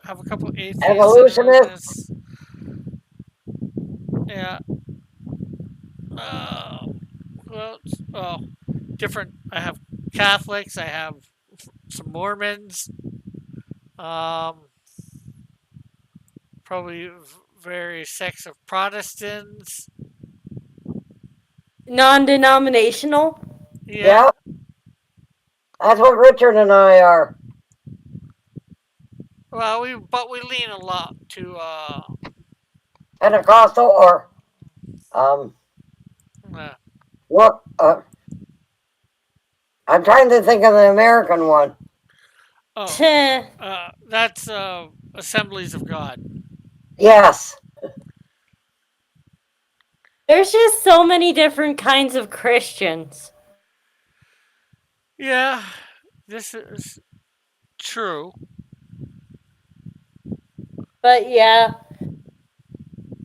Have a couple atheists and evolutionists. religionists. Yeah. Uh, well, different. I have Catholics. I have some Mormons. Um, probably various sects of Protestants. Non-denominational. Yeah. Yep, that's what Richard and I are. Well, we lean a lot to Pentecostal or um uh what I'm trying to think of the American one. oh that's Assemblies of God. Yes. There's just so many different kinds of Christians. Yeah, this is true. But yeah,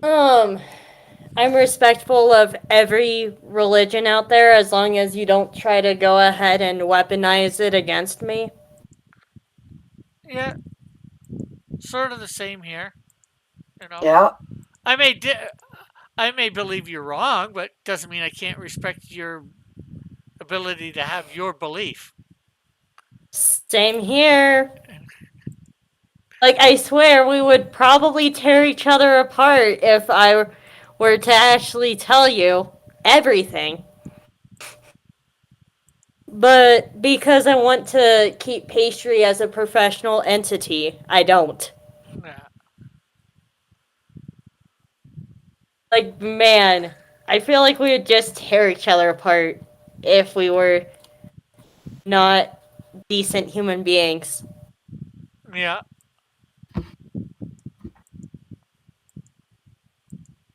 I'm respectful of every religion out there as long as you don't try to go ahead and weaponize it against me. Yeah, sort of the same here. You know, Yeah. I I may believe you're wrong, but doesn't mean I can't respect your ability to have your belief. Same here. Like, I swear we would probably tear each other apart if I were to actually tell you everything. But because I want to keep pastry as a professional entity, I don't. Yeah. Like, man, I feel like we would just tear each other apart if we were not decent human beings. Yeah.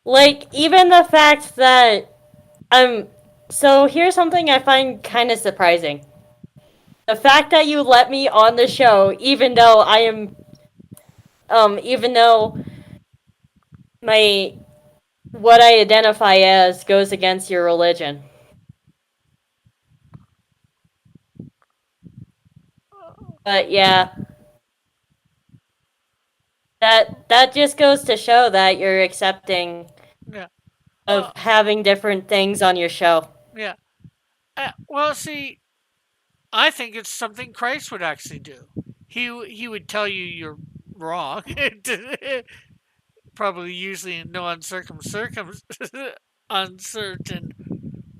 Like, even the fact that so here's something I find kind of surprising. The fact that you let me on the show, even though even though my what I identify as goes against your religion. But yeah, that just goes to show that you're accepting Yeah. of having different things on your show. Yeah. Well, see, I think it's something Christ would actually do. He would tell you you're wrong. Probably usually in no uncertain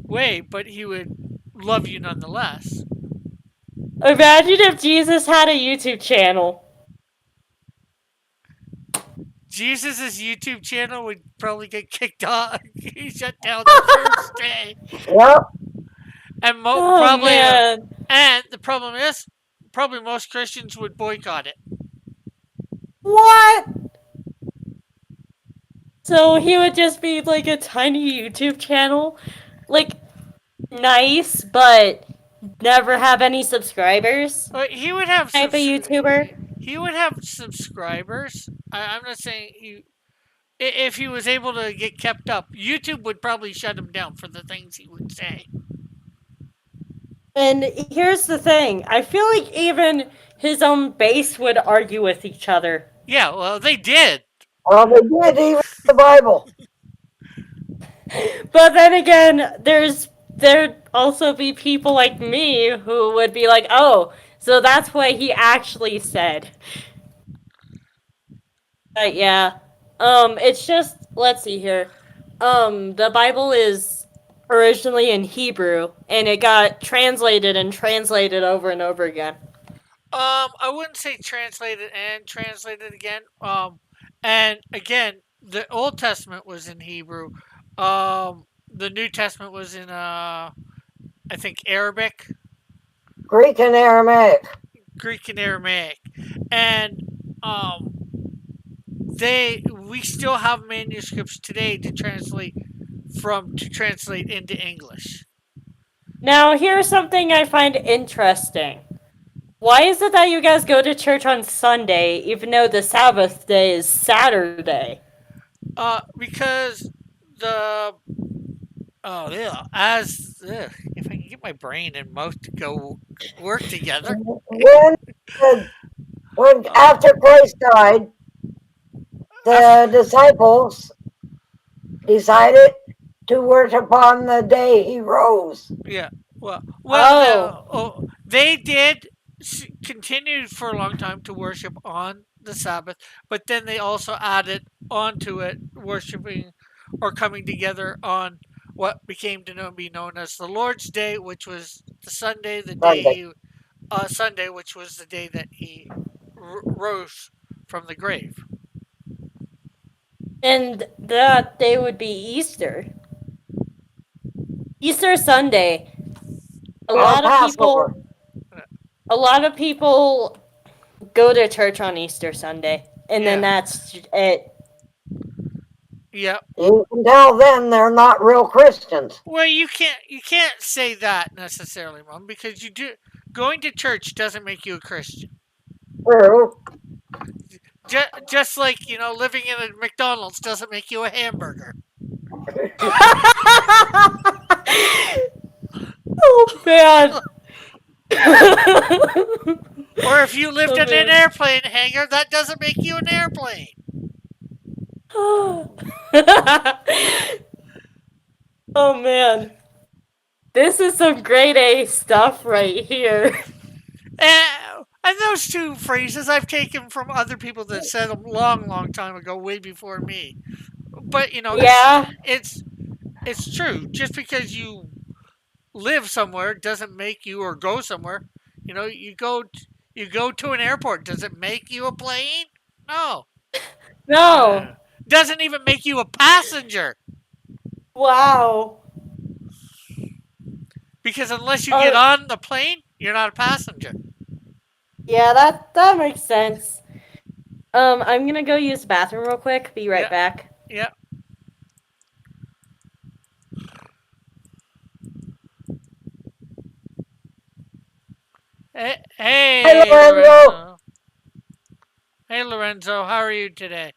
way, but he would love you nonetheless. Imagine if Jesus had a YouTube channel. Jesus' YouTube channel would probably get kicked off. He shut down the first day. Yep. And Man. and the problem is, probably most Christians would boycott it. What? So he would just be like a tiny YouTube channel? Like, nice, but never have any subscribers But he would have type of YouTuber. He would have subscribers. I'm not saying if he was able to get kept up, YouTube would probably shut him down for the things he would say. And here's the thing. I feel like even his own base would argue with each other. Yeah, well, they did. Well, they did even the Bible. But then again, there'd also be people like me who would be like, "Oh, so that's what he actually said." But yeah. It's just, let's see here. The Bible is originally in Hebrew and it got translated and translated over and over again. I wouldn't say translated and translated again. And again, the Old Testament was in Hebrew. The New Testament was in I think Arabic, Greek and Aramaic. Greek and Aramaic, and we still have manuscripts today to translate into English. Now, here's something I find interesting. Why is it that you guys go to church on Sunday even though the Sabbath day is Saturday? Because the if I can get my brain and mouth to go work together. When after Christ died, the disciples decided to worship on the day he rose. Yeah. Well, they did continue for a long time to worship on the Sabbath, but then they also added onto it worshiping or coming together on what became to be known as the Lord's Day, which was the Sunday, Sunday, which was the day that he rose from the grave. And that day would be Easter. Easter Sunday. A lot of people go to church on Easter Sunday, and then that's it. Yep. You can tell then they're not real Christians. Well, you can't say that necessarily, Mom, because going to church doesn't make you a Christian. True. Just like, living in a McDonald's doesn't make you a hamburger. Oh, man. Or if you lived in an airplane hangar, that doesn't make you an airplane. Oh, man. This is some grade A stuff right here. And those two phrases I've taken from other people that said them long time ago, way before me. But, yeah. It's true. Just because you live somewhere doesn't make you, or go somewhere. You go to an airport. Does it make you a plane? No. No. Doesn't even make you a passenger. Wow. Because unless you get on the plane, you're not a passenger. Yeah, that makes sense. I'm gonna go use the bathroom real quick. Be right back. Yep. Hey, Lorenzo. Hey, Lorenzo. How are you today?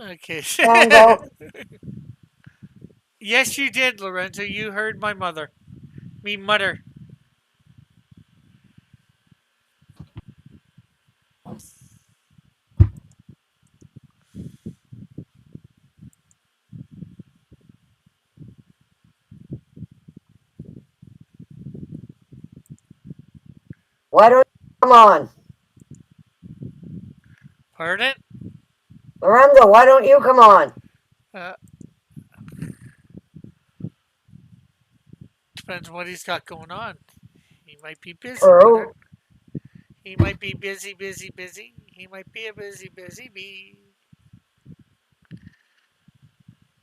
Okay. Yes, you did, Lorenzo. You heard my mother. Me mutter. Why don't you come on? Pardon? Lorenzo, why don't you come on? Uh, depends what he's got going on. He might be busy, brother. True. He might be busy. He might be a busy bee.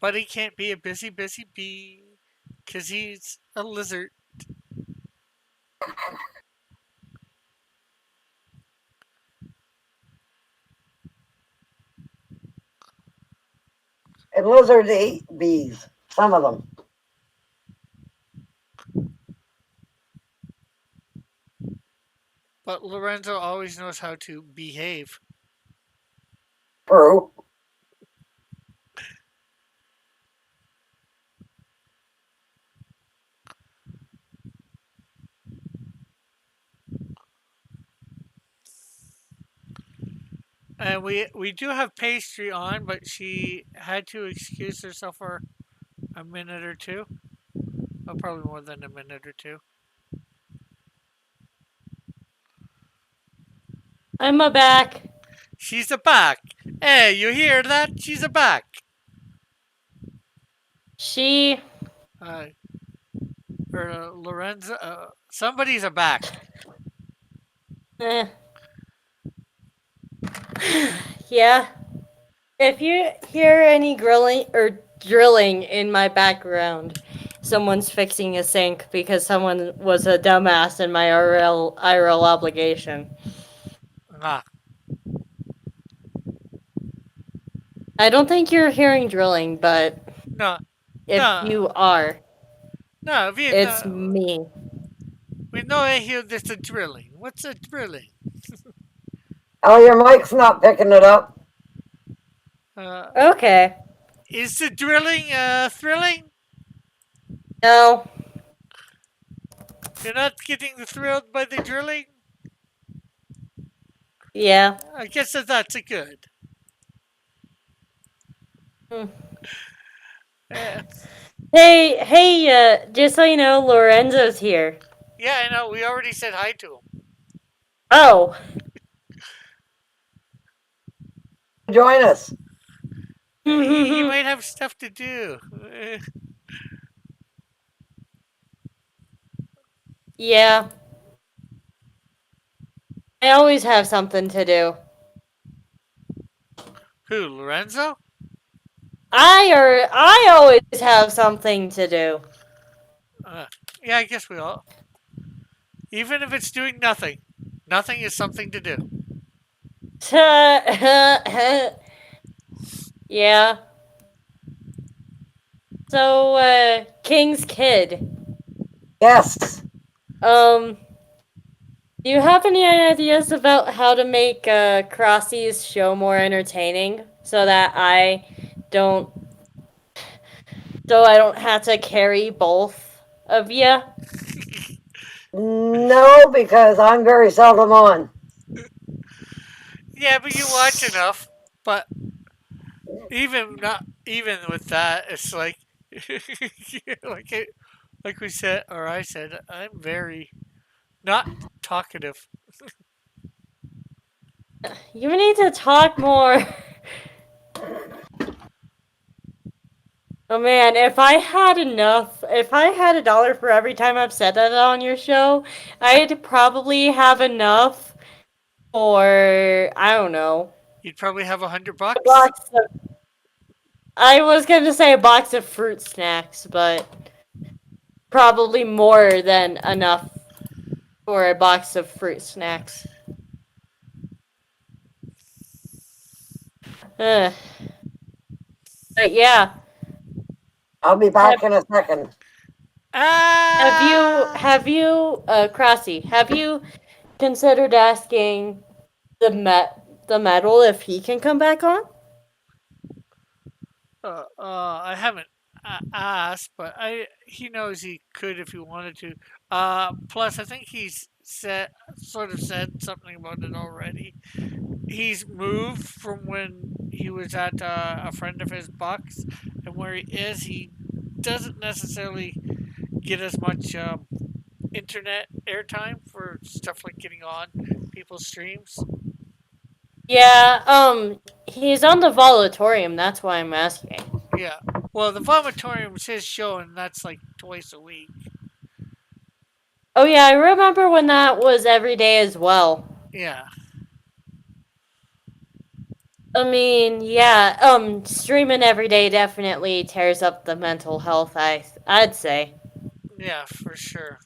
But he can't be a busy bee. Because he's a lizard. And lizards eat bees. Some of them. But Lorenzo always knows how to behave. True. And we do have pastry on, but she had to excuse herself for a minute or two. Well, probably more than a minute or two. I'm a back. She's a back. Hey, you hear that? She's a back. She. Or Lorenzo. Somebody's a back. Eh. Yeah. If you hear any grilling or drilling in my background, someone's fixing a sink because someone was a dumbass in my IRL obligation. Ah, I don't think you're hearing drilling, but no, if No. you are, no. it's me. We know I hear this a drilling. What's a drilling? Oh, your mic's not picking it up. Okay. Is the drilling thrilling? No. You're not getting thrilled by the drilling? Yeah. I guess that's a good. Hmm. Yeah. Hey, just so you know, Lorenzo's here. Yeah, I know. We already said hi to him. Oh. Join us. He might have stuff to do. Yeah. I always have something to do. Who, Lorenzo? I always have something to do. Yeah, I guess we all. Even if it's doing nothing, nothing is something to do. Yeah. So, King's Kid. Yes. Do you have any ideas about how to make Crossy's show more entertaining so that I don't have to carry both of you? No, because I'm very seldom on. Yeah, but you watch enough. But even with that, it's like like we said, or I said, I'm very not talkative. You need to talk more. Oh man, if I had $1 for every time I've said that on your show, I'd probably have enough for, I don't know, You'd probably have $100. I was going to say a box of fruit snacks, but probably more than enough for a box of fruit snacks. But yeah. I'll be back in a second. Have you, Crossy, have you considered asking the metal if he can come back on? I haven't asked, but he knows he could if he wanted to. Plus, I think he's said something about it already. He's moved from when he was at a friend of his box, and where he is, he doesn't necessarily get as much internet airtime for stuff like getting on people's streams. Yeah, he's on the Volatorium, that's why I'm asking. Yeah. Well, the Vomitorium's his show, and that's like twice a week. Oh yeah, I remember when that was every day as well. Yeah. I mean, yeah, streaming every day definitely tears up the mental health, I'd say. Yeah, for sure.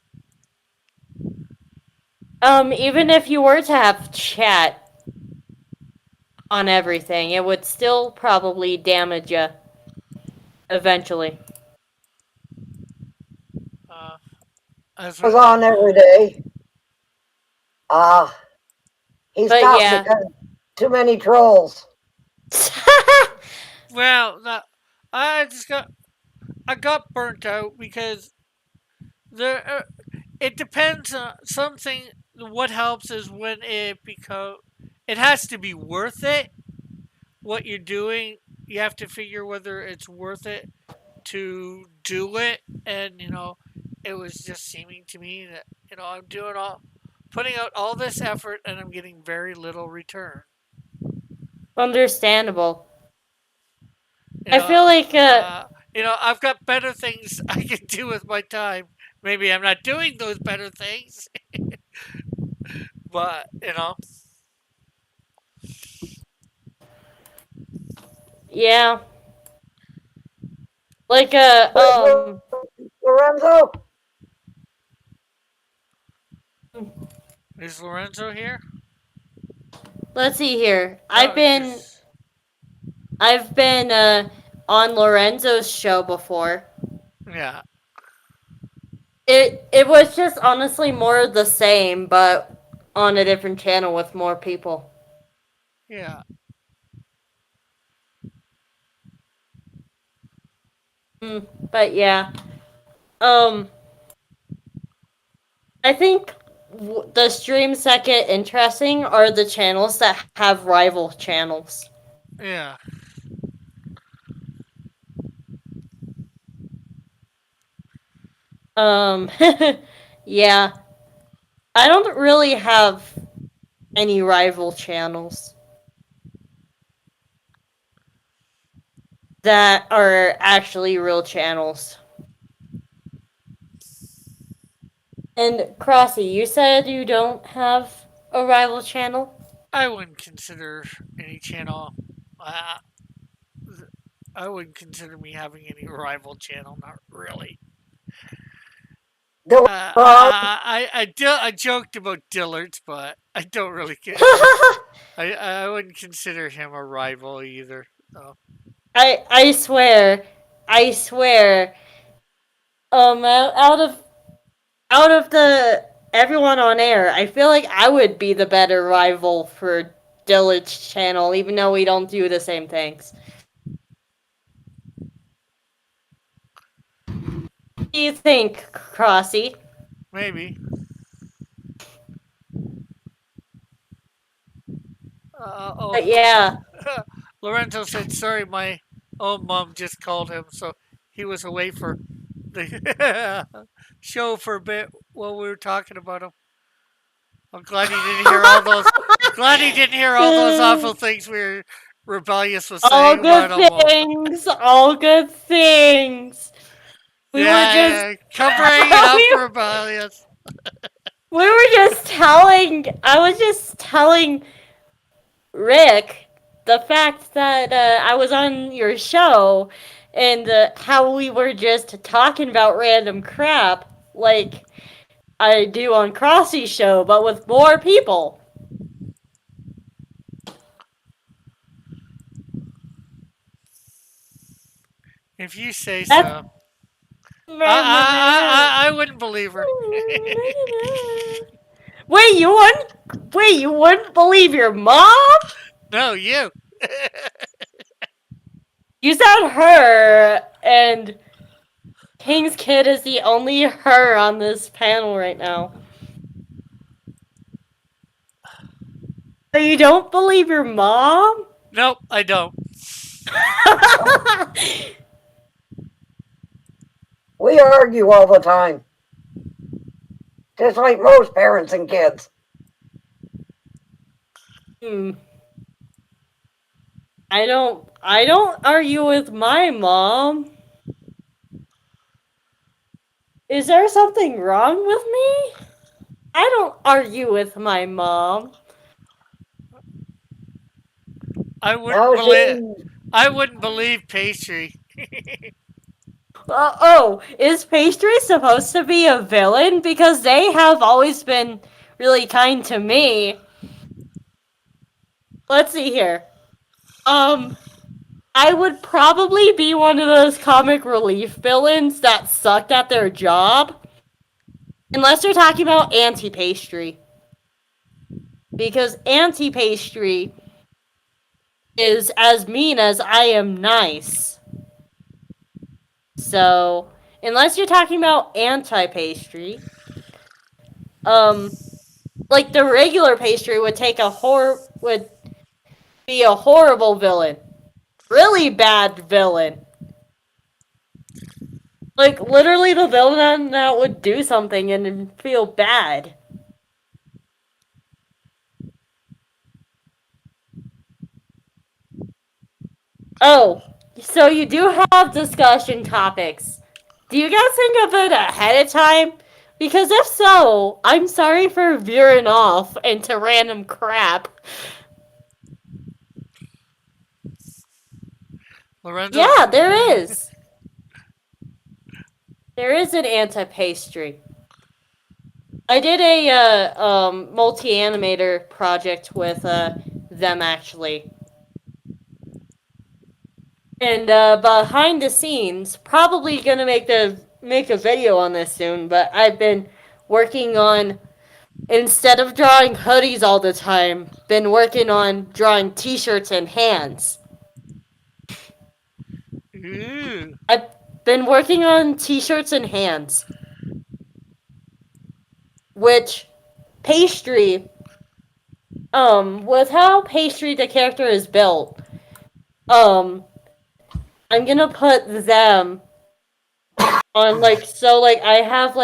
Even if you were to have chat on everything, it would still probably damage you eventually. Uh, as Was a, on every day. He But stopped yeah. because too many trolls. well, that I got burnt out because there. It depends on something. What helps is when it has to be worth it. What you're doing, you have to figure whether it's worth it to do it, and it was just seeming to me that I'm putting out all this effort, and I'm getting very little return. Understandable. You I know, feel like, I've got better things I can do with my time. Maybe I'm not doing those better things, but yeah. Like, Where's Lorenzo? is Lorenzo here? let's see here. Oh, I've been, on Lorenzo's show before. yeah, It was just honestly more of the same, but on a different channel with more people. yeah. But yeah. Um, I think the streams that get interesting are the channels that have rival channels. Yeah. Yeah. I don't really have any rival channels that are actually real channels. And Crossy, you said you don't have a rival channel? I wouldn't consider any channel. I wouldn't consider me having any rival channel. Not really. I joked about Dillard's, but I don't really care. I wouldn't consider him a rival either. So. I swear, out of the everyone on air, I feel like I would be the better rival for Dillard's channel, even though we don't do the same things. What do you think, Crossy? Maybe. But yeah. Lorenzo said, sorry, my own mom just called him, so he was away for the show for a bit while we were talking about him. I'm glad he didn't hear all those. Glad he didn't hear all those awful things we were rebellious was saying All about good things. All good things. We were just covering it up, rebellious. We were just telling. I was just telling Rick the fact that I was on your show and how we were just talking about random crap like I do on Crossy's show, but with more people. If you say so. I wouldn't believe her. Wait, you wouldn't believe your mom? No, you. You said her, and King's Kid is the only her on this panel right now. So you don't believe your mom? Nope, I don't. We argue all the time. Just like most parents and kids. I don't argue with my mom. Is there something wrong with me? I don't argue with my mom. I wouldn't Now believe. she, I wouldn't believe pastry. Is Pastry supposed to be a villain? Because they have always been really kind to me. Let's see here. I would probably be one of those comic relief villains that sucked at their job. Unless you're talking about Anti-Pastry. Because Anti-Pastry is as mean as I am nice. So, unless you're talking about Anti-Pastry, like the regular Pastry would be a horrible villain. Really bad villain. Like, literally the villain that would do something and feel bad. Oh, so you do have discussion topics. Do you guys think of it ahead of time? Because if so, I'm sorry for veering off into random crap. Lorenzo. Yeah, there is. There is an anti-pastry. I did a multi-animator project with them actually. And behind the scenes, probably gonna make a video on this soon, but I've been working on, instead of drawing hoodies all the time, been working on drawing t-shirts and hands. Ooh. I've been working on t-shirts and hands. Which Pastry, with how Pastry the character is built, I'm gonna put them on I have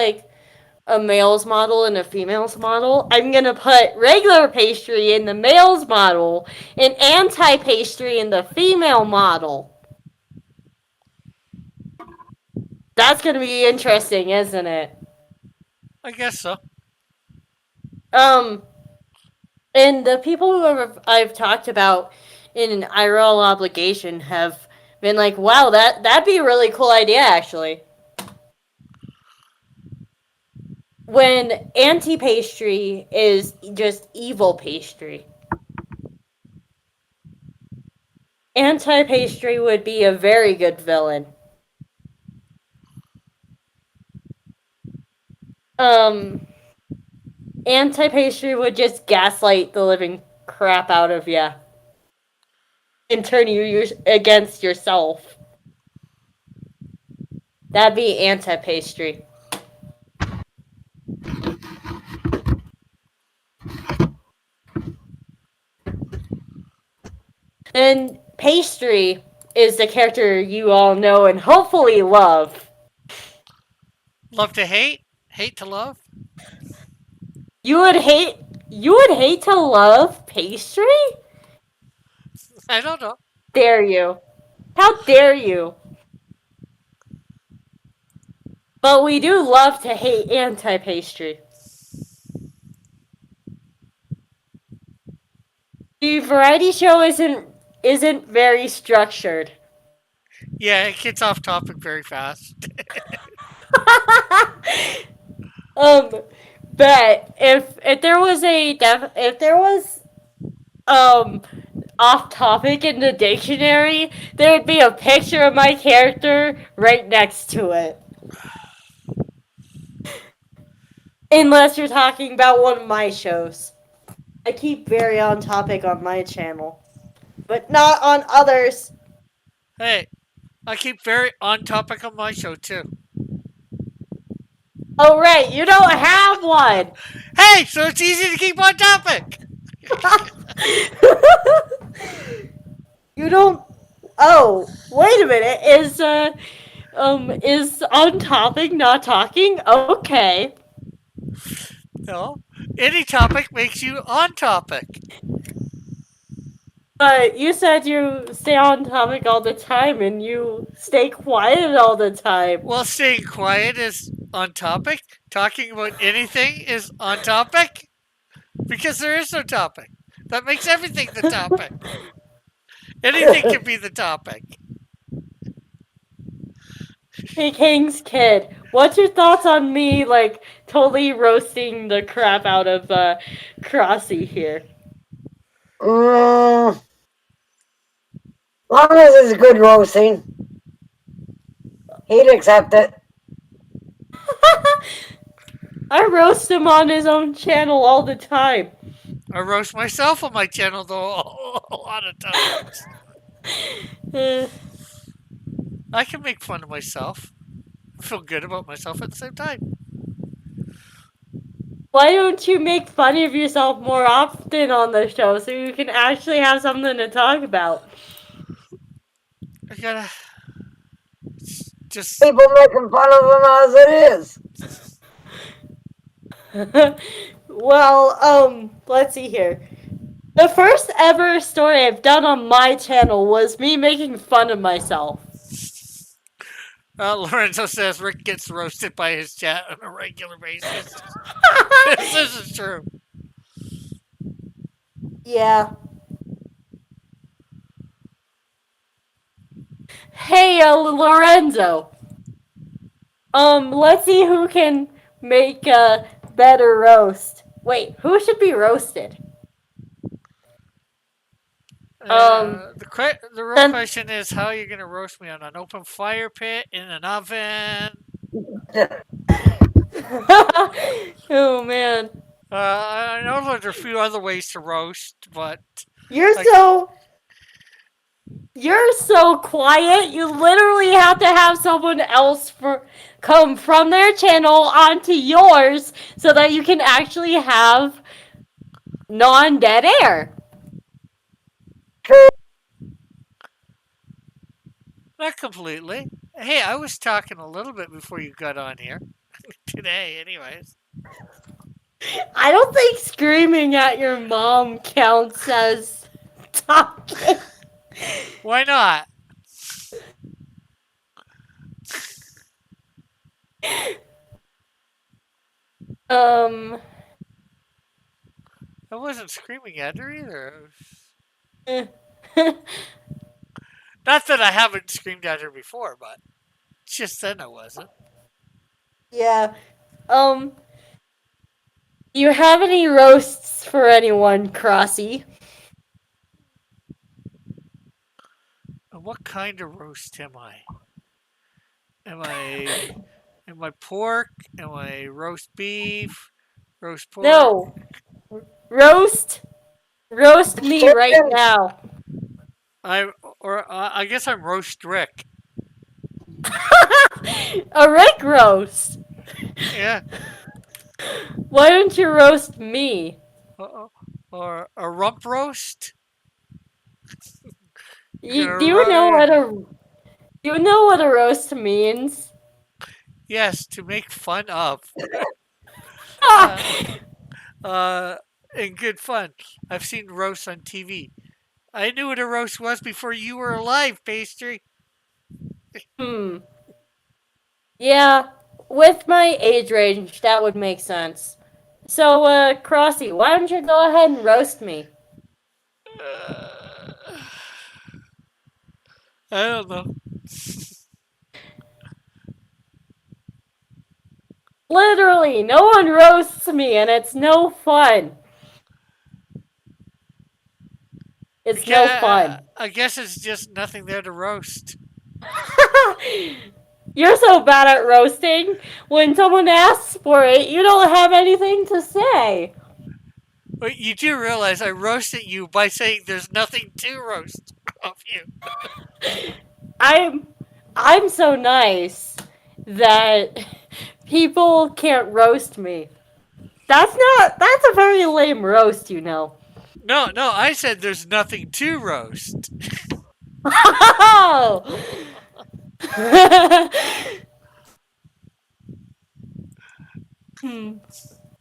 a male's model and a female's model. I'm gonna put regular Pastry in the male's model and anti-pastry in the female model. That's gonna be interesting, isn't it? I guess so. And the people who I've talked about in an IRL obligation have been like, wow, that'd be a really cool idea, actually. When anti-pastry is just evil pastry. Anti-pastry would be a very good villain. Anti-pastry would just gaslight the living crap out of you and turn you against yourself. That'd be anti-pastry. And Pastry is the character you all know and hopefully love. Love to hate, hate to love. You would hate to love Pastry? I don't know. Dare you. How dare you? But we do love to hate anti-pastry. The variety show isn't very structured. Yeah, it gets off topic very fast. But if there was off topic in the dictionary, there would be a picture of my character right next to it. Unless you're talking about one of my shows. I keep very on topic on my channel, but not on others. Hey, I keep very on topic on my show too. Oh right, you don't have one. Hey, so it's easy to keep on topic. You don't. Oh, wait a minute. Is on topic not talking? Okay. No, any topic makes you on topic. But you said you stay on topic all the time and you stay quiet all the time. Well, staying quiet is on topic. Talking about anything is on topic because there is no topic. That makes everything the topic. Anything can be the topic. Hey, King's Kid, what's your thoughts on me, like, totally roasting the crap out of Crossy here? Long as it's good roasting, he'd accept it. I roast him on his own channel all the time. I roast myself on my channel though a lot of times. I can make fun of myself. Feel good about myself at the same time. Why don't you make fun of yourself more often on the show so you can actually have something to talk about? I gotta just People making fun of him as it is. Well, let's see here. The first ever story I've done on my channel was me making fun of myself. Lorenzo says Rick gets roasted by his chat on a regular basis. This is true. Yeah. Hey, Lorenzo. Let's see who can make a better roast. Wait, who should be roasted? The real then- question is how you're gonna roast me on an open fire pit, in an oven. Oh man. I know there's a few other ways to roast, but You're so quiet. You literally have to have someone else come from their channel onto yours so that you can actually have non-dead air. not completely. Hey, I was talking a little bit before you got on here. Today, anyways. I don't think screaming at your mom counts as talking. Why not? Um. I wasn't screaming at her either. eh. Not that I haven't screamed at her before, but just then I wasn't. Yeah. Do you have any roasts for anyone, Crossy? And what kind of roast am I? Am I pork? Am I roast beef? Roast pork? No. Roast me right now. I guess I'm roast Rick. A Rick roast. Yeah. Why don't you roast me? Or a rump roast. Do you know what a roast means? Yes, to make fun of. And good fun. I've seen roasts on TV. I knew what a roast was before you were alive, Pastry. Yeah, with my age range, that would make sense. So, Crossy, why don't you go ahead and roast me? I don't know. Literally, no one roasts me, and it's no fun. It's no fun. I guess it's just nothing there to roast. You're so bad at roasting. When someone asks for it, you don't have anything to say. But you do realize I roasted you by saying there's nothing to roast of you. I'm so nice that people can't roast me. That's a very lame roast, you know. No, I said there's nothing to roast. Oh!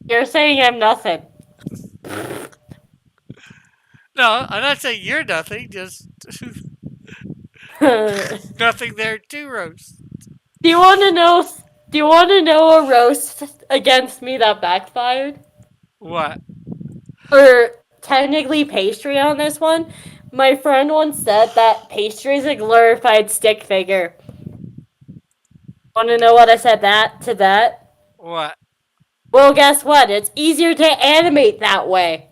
You're saying I'm nothing. No, I'm not saying you're nothing. Just Do nothing there to roast. you want to know? Do you want to know a roast against me that backfired? What? Or technically pastry on this one? My friend once said that pastry is a glorified stick figure. Want to know what I said that to that? What? Well, guess what? It's easier to animate that way.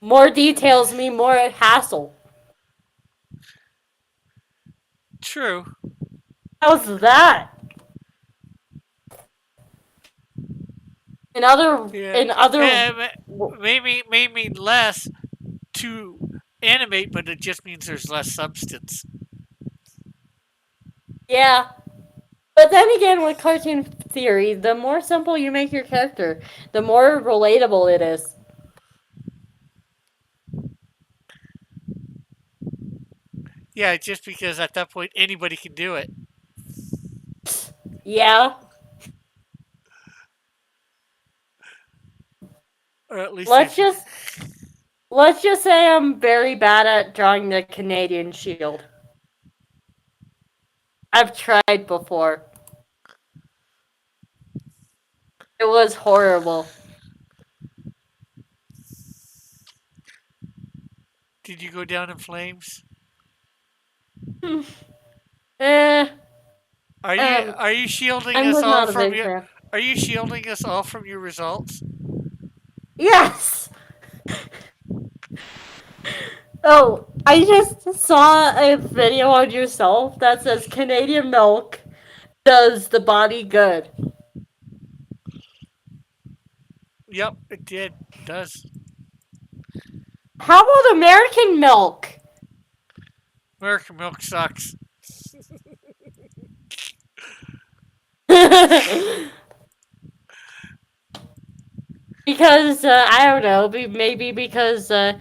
More details mean more hassle. True. How's that? In other, Yeah. in other, Maybe less to animate, but it just means there's less substance. yeah. But then again, with cartoon theory, the more simple you make your character, the more relatable it is. Yeah, just because at that point anybody can do it. Yeah. Or at least Let's they just let's just say I'm very bad at drawing the Canadian shield. I've tried before. It was horrible. Did you go down in flames? Eh, Are you shielding I us was all not a from big your fan. Are you shielding us all from your results? Yes! Oh, I just saw a video on yourself that says Canadian milk does the body good. Yep, it did. It does. How about American milk? American milk sucks. Because, I don't know, maybe because a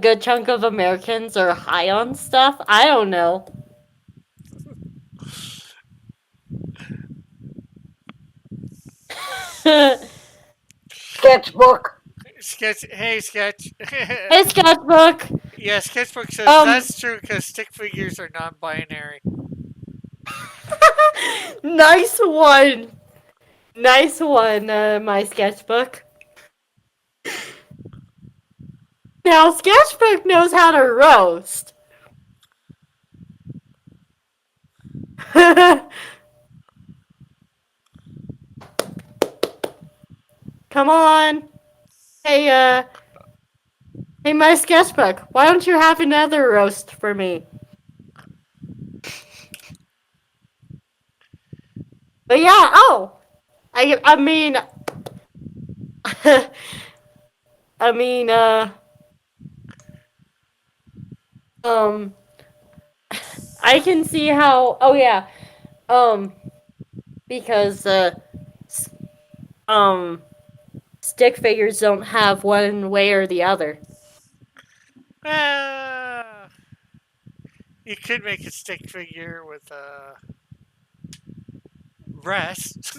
good chunk of Americans are high on stuff? I don't know. Sketchbook. Sketch. Hey, Sketch. Hey, Sketchbook! Yeah, Sketchbook says Um, that's true because stick figures are non-binary. Nice one! Nice one, my Sketchbook. Now, Sketchbook knows how to roast. Come on. Hey, hey, my Sketchbook, why don't you have another roast for me? But yeah, oh! I mean... I mean, I can see how... Oh, yeah. Because, stick figures don't have one way or the other. You could make a stick figure with breasts.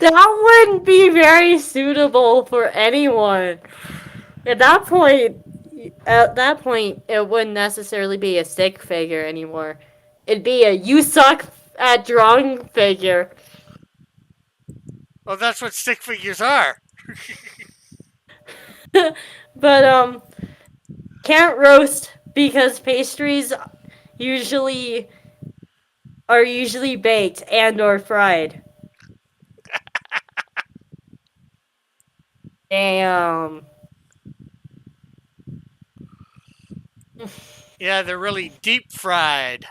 That wouldn't be very suitable for anyone. At that point, it wouldn't necessarily be a stick figure anymore. It'd be a you suck at drawing figure. Well, that's what stick figures are. But can't roast because pastries usually are usually baked and or fried. Damn. Yeah, they're really deep fried.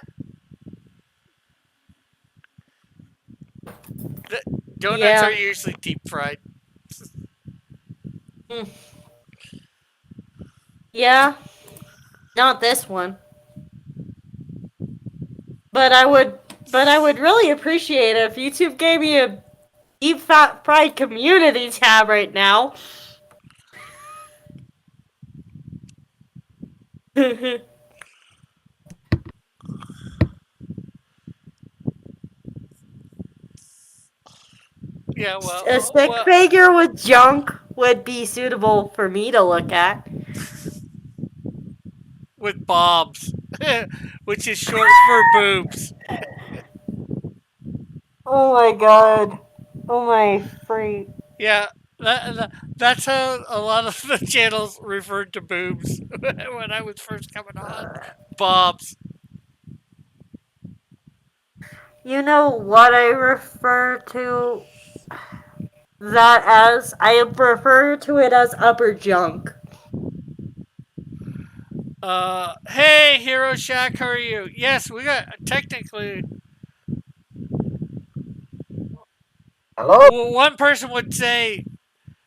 Donuts Yeah. are usually deep fried. Yeah. Not this one. But I would really appreciate it if YouTube gave me a deep fat fried community tab right now. Yeah, A stick well, figure with junk would be suitable for me to look at. with bobs, which is short for boobs. Oh my god. Oh my freak. Yeah, that's how a lot of the channels referred to boobs when I was first coming on. Bobs. You know what I refer to that as? I refer to it as upper junk. Hey, Hero Shack, how are you? Yes, we got technically. Hello? One person would say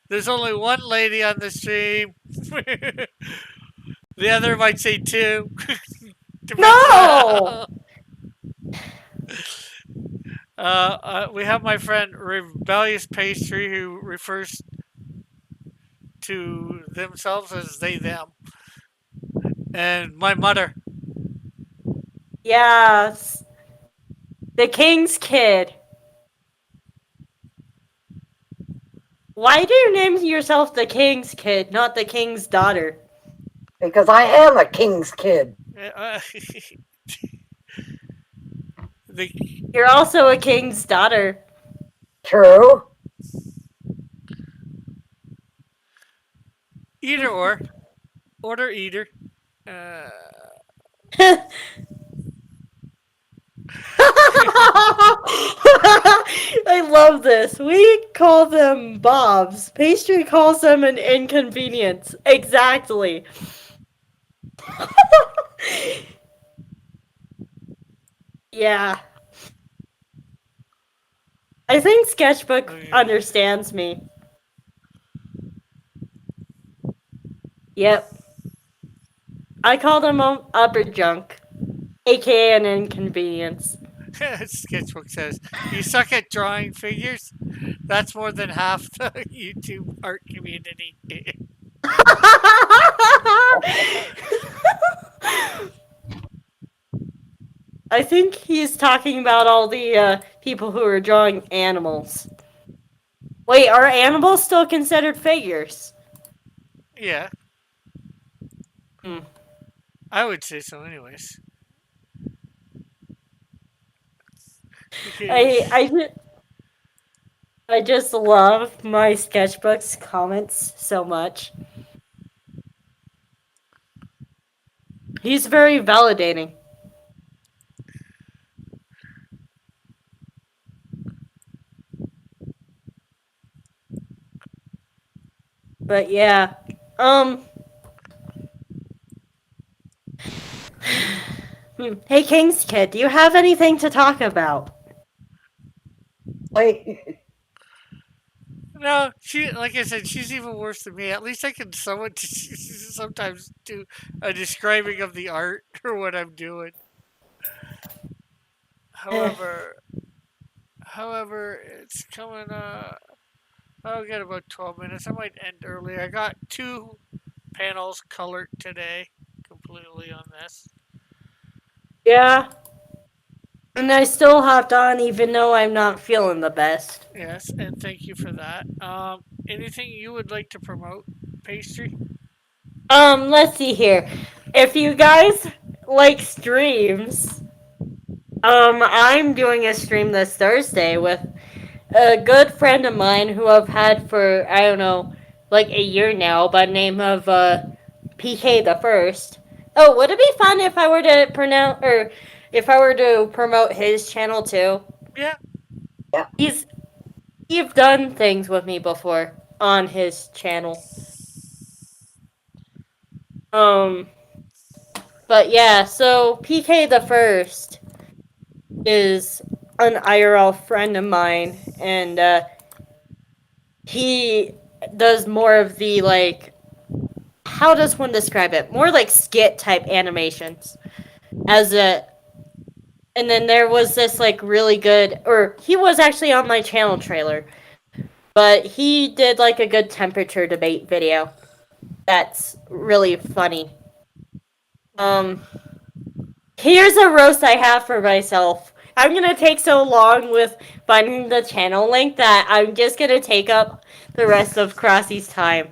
there's only one lady on the stream. The other might say two. Depends No! we have my friend Rebellious Pastry who refers to themselves as they them, and my mother. Yes. The King's Kid. Why do you name yourself the King's Kid, not the King's Daughter? Because I am a king's kid. The You're also a King's Daughter. True. either or either. Uh, I love this. We call them bobs. Pastry calls them an inconvenience. Exactly. Yeah. I think Sketchbook understands me. Yep. I call them upper junk, aka an inconvenience. Sketchbook says, "You suck at drawing figures. That's more than half the YouTube art community." I think he's talking about all the people who are drawing animals. Wait, are animals still considered figures? Yeah, Hmm. I would say so, anyways. I just love my Sketchbook's comments so much. He's very validating. But yeah, Hey King's Kid, do you have anything to talk about? Wait, No, she like I said, she's even worse than me. At least I can somewhat sometimes do a describing of the art or what I'm doing. However, it's coming. I'll get about 12 minutes. I might end early. I got 2 panels colored today, completely on this. Yeah. And I still hopped on even though I'm not feeling the best. Yes, and thank you for that. Anything you would like to promote, Pastry? Let's see here. If you guys like streams, I'm doing a stream this Thursday with a good friend of mine who I've had for, I don't know, like a year now, by the name of, PK the First. Oh, would it be fun if I were to pronounce, or if I were to promote his channel too? Yeah. He's done things with me before on his channel. But yeah, so PK the First is an IRL friend of mine, and he does more of the, like, how does one describe it? More like skit type animations. And then there was this, like, really good, or he was actually on my channel trailer, but he did, like, a good temperature debate video. That's really funny. Here's a roast I have for myself. I'm gonna take so long with finding the channel link that I'm just gonna take up the rest of Crossy's time.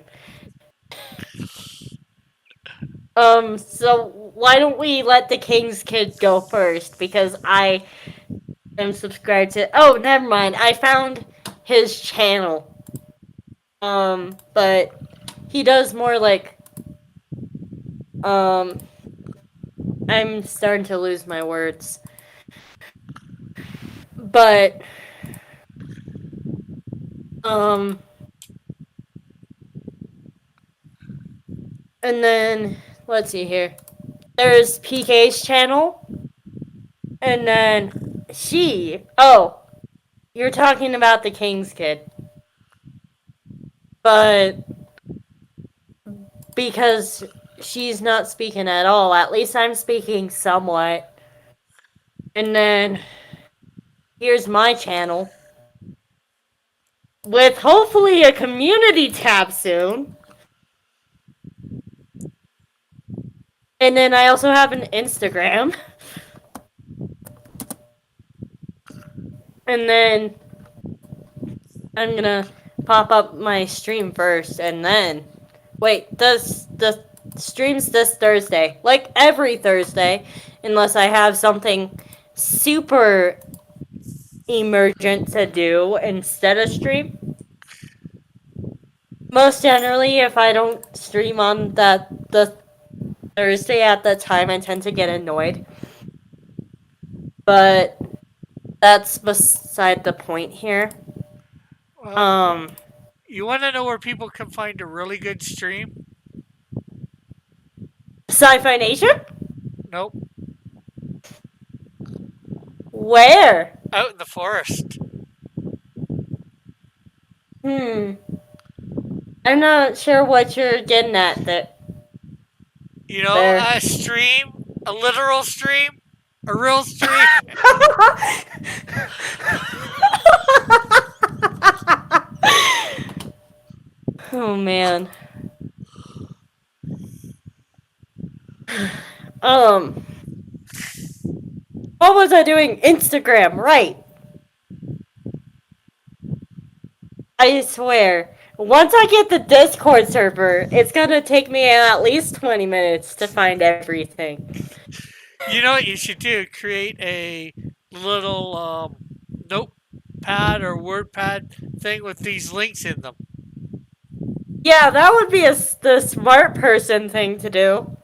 So why don't we let the King's Kid go first? Because I am subscribed to. Oh, never mind. I found his channel. But he does more like. I'm starting to lose my words. But. And then, let's see here. There's PK's channel. And then oh, you're talking about the King's Kid. But because she's not speaking at all, at least I'm speaking somewhat. And then here's my channel. With hopefully a community tab soon. And then I also have an Instagram. And then I'm gonna pop up my stream first, and then wait, the stream's this Thursday, like every Thursday, unless I have something super emergent to do instead of stream. Most generally, if I don't stream on the Thursday at that time, I tend to get annoyed. But that's beside the point here. You want to know where people can find a really good stream? Sci-Fi Nation? Nope. Where? Out in the forest. I'm not sure what you're getting at there. You know, There. a stream, a literal stream, a real stream. Oh man. What was I doing? Instagram, right. I swear. Once I get the Discord server, it's gonna take me at least 20 minutes to find everything. You know what you should do? Create a little notepad or WordPad thing with these links in them. Yeah, that would be the smart person thing to do.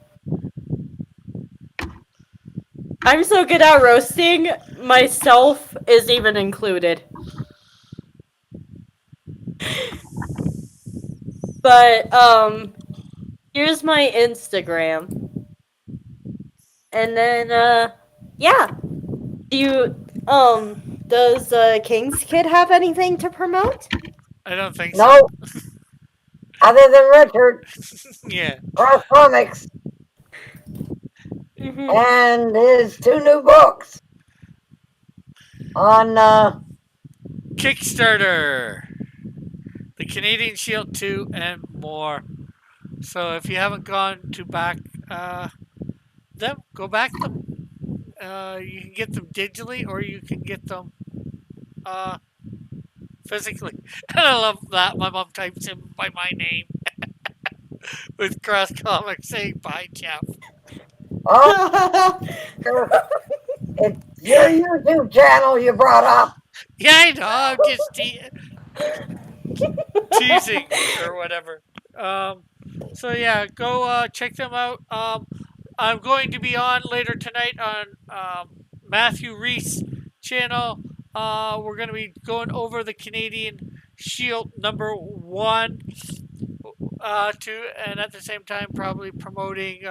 I'm so good at roasting, myself is even included. But, here's my Instagram. And then, yeah. Does King's Kid have anything to promote? I don't think so. No. Other than Richard, Yeah. Cross Comics, Mm-hmm. and his 2 new books on Kickstarter, the Canadian Shield 2, and more. So if you haven't gone to back them, go back them. You can get them digitally, or you can get them physically. And I love that my mom types in by my name with Cross Comics saying bye, Jeff. oh, it's your YouTube channel you brought up. Yeah, I know. I'm just teasing or whatever. So yeah, go check them out. I'm going to be on later tonight on Matthew Reese channel. We're going to be going over the Canadian Shield #1, and at the same time probably promoting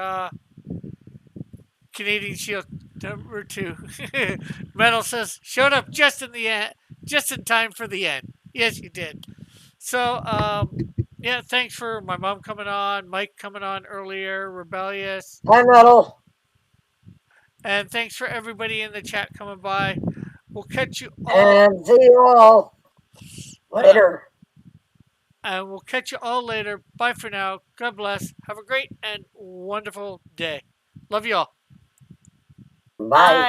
Canadian Shield #2. Metal says showed up just in the end, just in time for the end. Yes, you did. So yeah, thanks for my mom coming on, Mike coming on earlier, Rebellious, Hi, Metal. and thanks for everybody in the chat coming by. We'll catch you all, And see you all later. and we'll catch you all later. Bye for now. God bless. Have a great and wonderful day. Love you all. Bye. Bye.